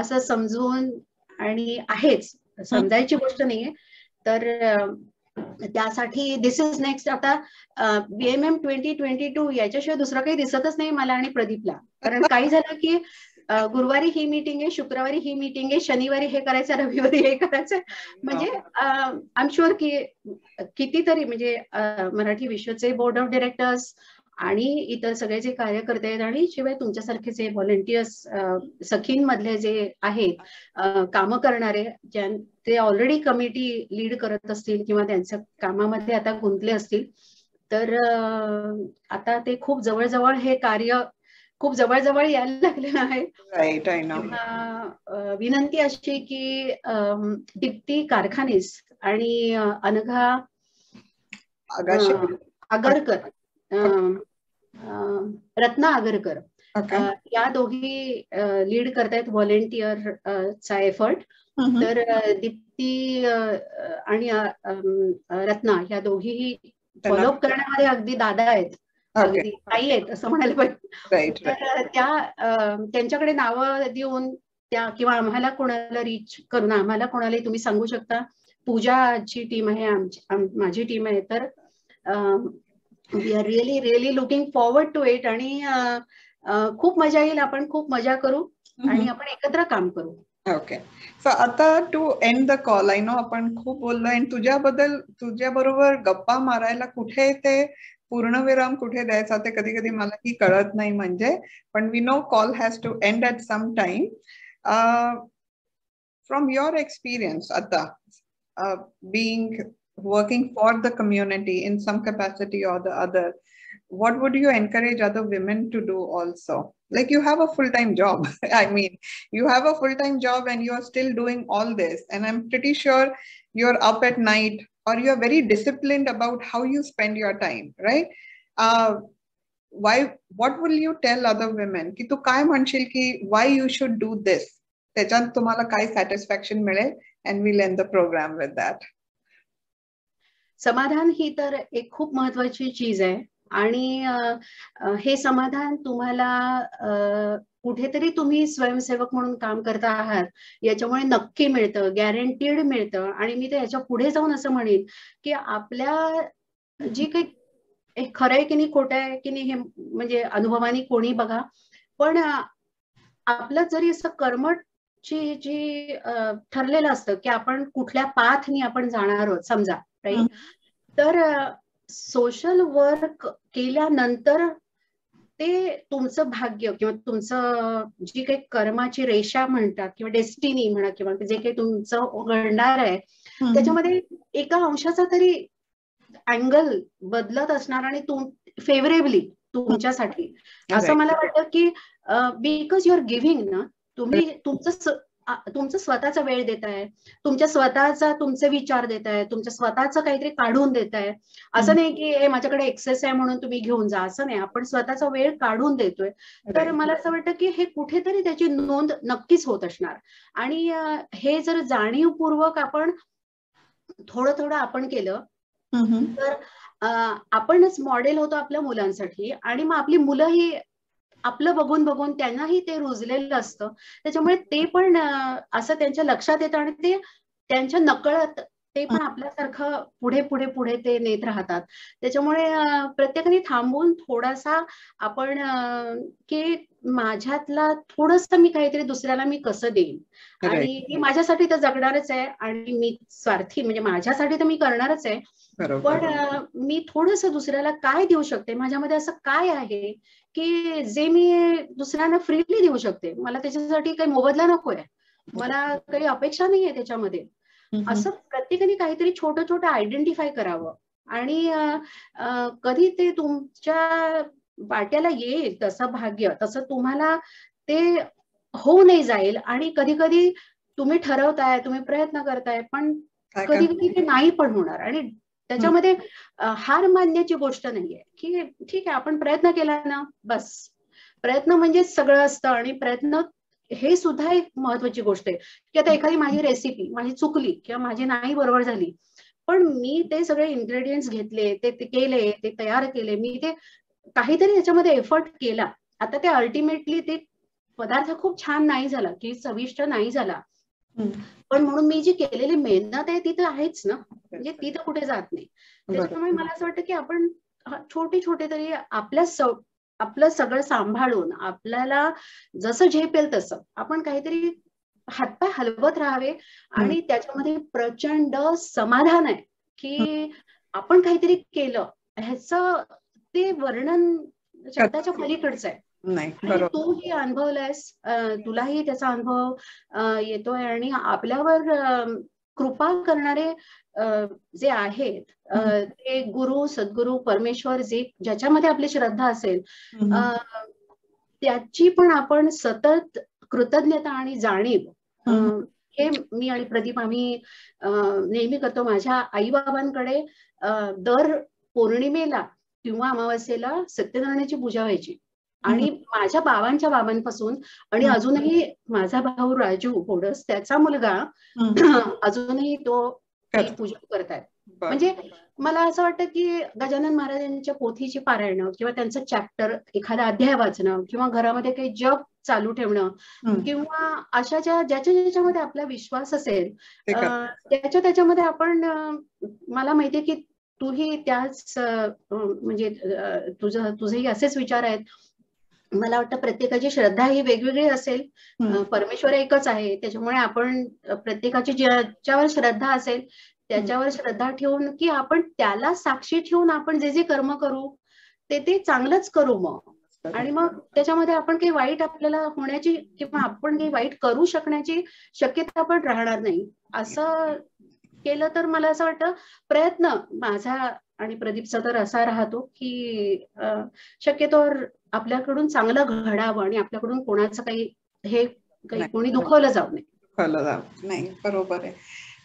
Speaker 2: असं समजून, आणि आहेच, समजायची गोष्ट नाहीये. तर त्यासाठी दिस इज नेक्स्ट. आता BMM 2022 याच्याशिवाय दुसरं काही दिसतच नाही मला आणि प्रदीपला. कारण काही झालं की गुरुवारी ही मीटिंग आहे, शुक्रवारी ही मीटिंग आहे, शनिवारी हे करायचं, रविवारी हे करायचं. म्हणजे आय एम शुअर की कितीतरी म्हणजे मराठी विश्वचे बोर्ड ऑफ डिरेक्टर्स आणि इतर सगळे जे कार्यकर्ते आहेत, आणि शिवाय तुमच्यासारखे जे व्हॉलंटियर्स सखींमधले जे आहेत कामं करणारे, ते ऑलरेडी कमिटी लीड करत असतील किंवा त्यांच्या कामामध्ये आता गुंतले असतील, तर आता ते खूप जवळजवळ हे कार्य खूप जवळजवळ यायला लागलेलं आहे.
Speaker 1: Right, I know.
Speaker 2: विनंती अशी की दीप्ती कारखानीस आणि अनघा आगरकर, रत्ना आगरकर, या दोघी लीड करतायत व्हॉलेंटिअरचा एफर्ट. तर दीप्ती आणि रत्ना या दोघीही फॉलोअप करण्यामध्ये अगदी दादा आहेत, अगदी ताई आहेत असं म्हणायला पाहिजे. तर त्यांच्याकडे नावं देऊन त्या, किंवा आम्हाला कोणाला रीच करून आम्हाला कोणालाही तुम्ही सांगू शकता. पूजाची टीम आहे, माझी टीम आहे. तर we are really looking forward to it. आणि खूप मजा येईल, आपण खूप मजा करू आणि आपण एकत्र काम करू.
Speaker 1: ओके, सो आता to end the call, I know आपण खूप बोललो, आणि तुझ्या बरोबर गप्पा मारायला कुठे ते पूर्णविराम कुठे द्यायचा ते कधी कधी मलाही कळत नाही. म्हणजे पण we know call has to end at some time. From your experience, आता working for the community in some capacity or the other, what would you encourage other women to do also? Like, you have a full-time job. I mean, you have a full-time job and you are still doing all this, and I'm pretty sure you're up at night, or you're very disciplined about how you spend your time, right? What will you tell other women ki tu kai म्हणशील ki why you should do this? त्याच्यात तुम्हाला काय satisfaction मिळेल? And we'll end the program with that.
Speaker 2: समाधान ही तर एक खूप महत्वाची चीज आहे, आणि हे समाधान तुम्हाला कुठेतरी तुम्ही स्वयंसेवक म्हणून काम करता आहात याच्यामुळे नक्की मिळतं, गॅरंटीड मिळतं. आणि मी तर याच्या पुढे जाऊन असं म्हणेन की आपल्या जी काही खरं आहे की नाही, खोटं आहे की नाही, हे म्हणजे अनुभवानी कोणी बघा, पण आपलं जरी असं कर्मठ जी ठरलेलं असतं की आपण कुठल्या पाथनी आपण जाणार आहोत समजा, राईट, तर सोशल वर्क केल्यानंतर ते तुमचं भाग्य किंवा तुमचं जी काही कर्माची रेषा म्हणतात किंवा डेस्टिनी म्हणा, किंवा जे काही तुमचं घडणार आहे त्याच्यामध्ये एका अंशाचा तरी अँगल बदलत असणार, आणि फेवरेबली तुमच्यासाठी. असं मला वाटतं की बिकॉज यू आर गिव्हिंग ना, तुम्ही तुमचं स्वतःचा वेळ देताय, तुमच्या स्वतःचा तुमचे विचार देताय, तुमच्या स्वतःचं काहीतरी काढून देताय. असं नाही की हे माझ्याकडे एक्सेस आहे म्हणून तुम्ही घेऊन जा, असं नाही. आपण स्वतःचा वेळ काढून देतोय. तर मला असं वाटतं की हे कुठेतरी त्याची नोंद नक्कीच होत असणार. आणि हे जर जाणीवपूर्वक आपण थोडं आपण केलं तर आपणच मॉडेल होतो आपल्या मुलांसाठी, आणि मग आपली मुलंही आपलं बघून बघून त्यांनाही ते रुजलेलं असतं. त्याच्यामुळे ते पण असं त्यांच्या लक्षात येतं, आणि ते त्यांच्या नकळत ते पण आपल्यासारखं पुढे ते नेत राहतात. त्याच्यामुळे प्रत्येकाने थांबून थोडासा आपण की माझ्यातला थोडंसं मी काहीतरी दुसऱ्याला मी कसं देईन, आणि मी माझ्यासाठी तर जगणारच आहे, आणि मी स्वार्थी म्हणजे माझ्यासाठी तर मी करणारच आहे, पण मी थोडंसं दुसऱ्याला काय देऊ शकते, माझ्यामध्ये असं काय आहे की जे मी दुसऱ्यांना फ्रीली देऊ शकते. मला त्याच्यासाठी काही मोबदला नकोय, मला काही अपेक्षा नाहीये त्याच्यामध्ये. असं प्रत्येकाने काहीतरी छोटं आयडेंटिफाय करावं, आणि कधी ते तुमच्या वाट्याला येईल तसं भाग्य, तसं तुम्हाला ते होऊ नाही जाईल. आणि कधी कधी तुम्ही ठरवताय, तुम्ही प्रयत्न करताय, पण कधी कधी ते नाही पण होणार. आणि त्याच्यामध्ये हार मानण्याची गोष्ट नाहीये की ठीक आहे आपण प्रयत्न केला ना, बस. प्रयत्न म्हणजे सगळं असतं, आणि प्रयत्न हे सुद्धा एक महत्वाची गोष्ट आहे की आता एखादी माझी रेसिपी माझी चुकली किंवा माझी नाही बरोबर झाली, पण मी ते सगळे इन्ग्रेडियंट्स घेतले, ते केले, ते तयार केले, मी ते काहीतरी त्याच्यामध्ये एफर्ट केला. आता ते अल्टिमेटली ते पदार्थ खूप छान नाही झाला की चविष्ट नाही झाला, पण म्हणून मी जी केलेली मेहनत आहे ती तर आहेच ना, म्हणजे ती तर कुठे जात नाही. त्याच्यामुळे मला असं वाटतं की आपण छोटे छोटे तरी आपलं सगळं सांभाळून आपल्याला जसं झेपेल तसं आपण काहीतरी हातपाय हलवत राहावे, आणि त्याच्यामध्ये प्रचंड समाधान आहे की आपण काहीतरी केलं, ह्याचं ते वर्णन शब्दाच्या पलीकडचं आहे. आणि तूही अनुभवलायस, तुलाही त्याचा अनुभव येतोय, आणि आपल्यावर कृपा करणारे जे आहेत ते गुरु, सद्गुरु, परमेश्वर, जे ज्याच्यामध्ये आपली श्रद्धा असेल त्याची पण आपण सतत कृतज्ञता आणि जाणीव, हे मी आणि प्रदीप आम्ही नेहमी करतो. माझ्या आई बाबांकडे दर पौर्णिमेला किंवा अमावस्येला सत्यनारायणाची पूजा व्हायची, आणि माझ्या बाबांपासून, आणि अजूनही माझा भाऊ राजू बोडस त्याचा मुलगा अजूनही तो पूजा करतायत. म्हणजे मला असं वाटतं की गजानन महाराजांच्या पोथीची पारायण किंवा त्यांचं चॅप्टर एखादा अध्याय वाचणं किंवा घरामध्ये काही जप चालू ठेवणं किंवा अशा ज्याच्यामध्ये आपला विश्वास असेल त्याच्यामध्ये आपण, मला माहितीये की तूही त्याच म्हणजे तुझेही असेच विचार आहेत. मला वाटतं प्रत्येकाची श्रद्धा ही वेगवेगळी असेल, परमेश्वर एकच आहे, त्याच्यामुळे आपण प्रत्येकाची ज्याच्यावर श्रद्धा असेल त्याच्यावर श्रद्धा ठेवून की आपण त्याला साक्षी ठेवून आपण जे जे कर्म करू ते चांगलंच करू मग, आणि मग त्याच्यामध्ये आपण काही वाईट आपल्याला होण्याची किंवा आपण काही वाईट करू शकण्याची शक्यता पण राहणार नाही. असं केलं तर मला असं वाटतं प्रयत्न माझा आणि प्रदीपचा तर असा राहतो की शक्यतो आपल्याकडून चांगलं घडावं आणि आपल्याकडून कोणाचं काही कोणी दुखवलं जाऊ नये.
Speaker 1: बरोबर आहे.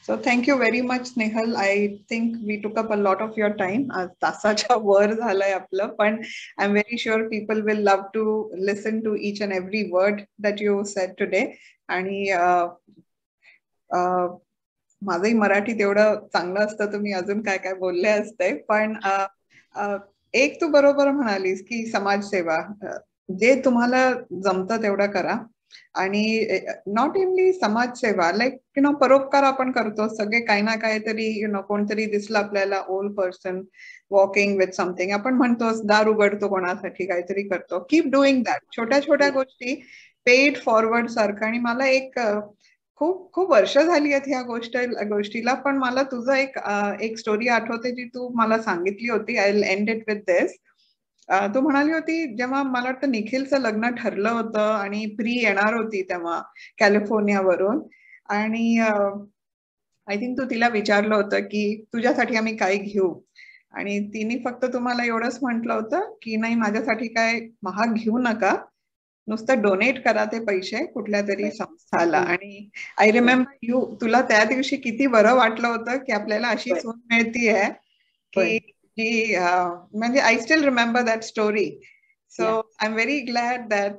Speaker 1: So thank you very much, Nehal. I think we took up a lot of your time. तासाच्या वर झालंय आपलं, पण I'm very sure people will love to listen to each and every word that you said today. आणि माझंही मराठी तेवढं चांगलं असतं तर मी अजून काय काय बोलले असते, पण एक तू बरोबर म्हणालीस की समाजसेवा जे तुम्हाला जमतं तेवढं करा, आणि नॉट ओनली समाजसेवा, लाईक परोपकार आपण करतो सगळे, काही ना काहीतरी कोणतरी दिसलं आपल्याला old person walking with something, आपण म्हणतो दार उघडतो कोणासाठी, काहीतरी करतो. कीप डुईंग दॅट, छोट्या छोट्या गोष्टी पेड फॉरवर्ड सारखं. आणि मला एक खूप खूप वर्ष झाली आहेत ह्या गोष्टीला, पण मला तुझं एक स्टोरी आठवते जी तू मला सांगितली होती. I will end it with this. तू म्हणाली होती जेव्हा मला वाटतं निखिलचं लग्न ठरलं होतं आणि प्री येणार होती तेव्हा कॅलिफोर्नियावरून, आणि आय थिंक तू तिला विचारलं होतं की तुझ्यासाठी आम्ही काय घेऊ, आणि तिने फक्त तुम्हाला एवढंच म्हटलं होतं की नाही, माझ्यासाठी काय महाग घेऊ नका, नुसतं डोनेट करा ते पैसे कुठल्या तरी संस्थाला. आणि आय रिमेंबर तुला त्या दिवशी किती बरं वाटलं होतं की आपल्याला अशी सून मिळतीये की म्हणजे I still remember that story. So I'm very glad that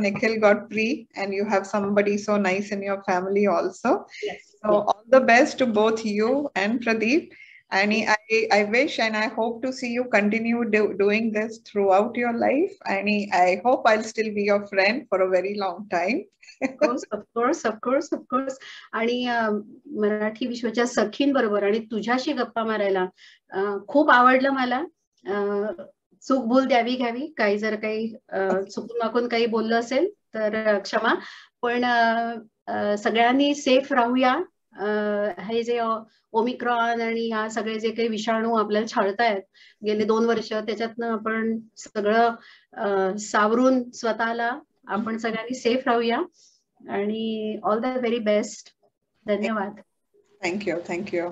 Speaker 1: Nikhil got free and you have somebody so nice in your family also. So all the best to both you and Pradeep. And I wish and I hope to see you continue doing this throughout your life. And I hope I'll still be your friend for a very long time.
Speaker 2: of course. आणि मराठी विश्वाच्या सखींबरोबर आणि तुझ्याशी गप्पा मारायला खूप आवडलं मला. चूक भूल द्यावी घ्यावी, काही जर काही चुकून माकून काही बोललं असेल तर क्षमा, पण सगळ्यांनी सेफ राहूया. हे जे ओमिक्रॉन आणि ह्या सगळे जे काही विषाणू आपल्याला छळतायत गेले 2 वर्ष, त्याच्यातनं आपण सगळं सावरून स्वतःला आपण सगळ्यांनी सेफ राहूया, आणि ऑल द व्हेरी बेस्ट. धन्यवाद.
Speaker 1: थँक्यू.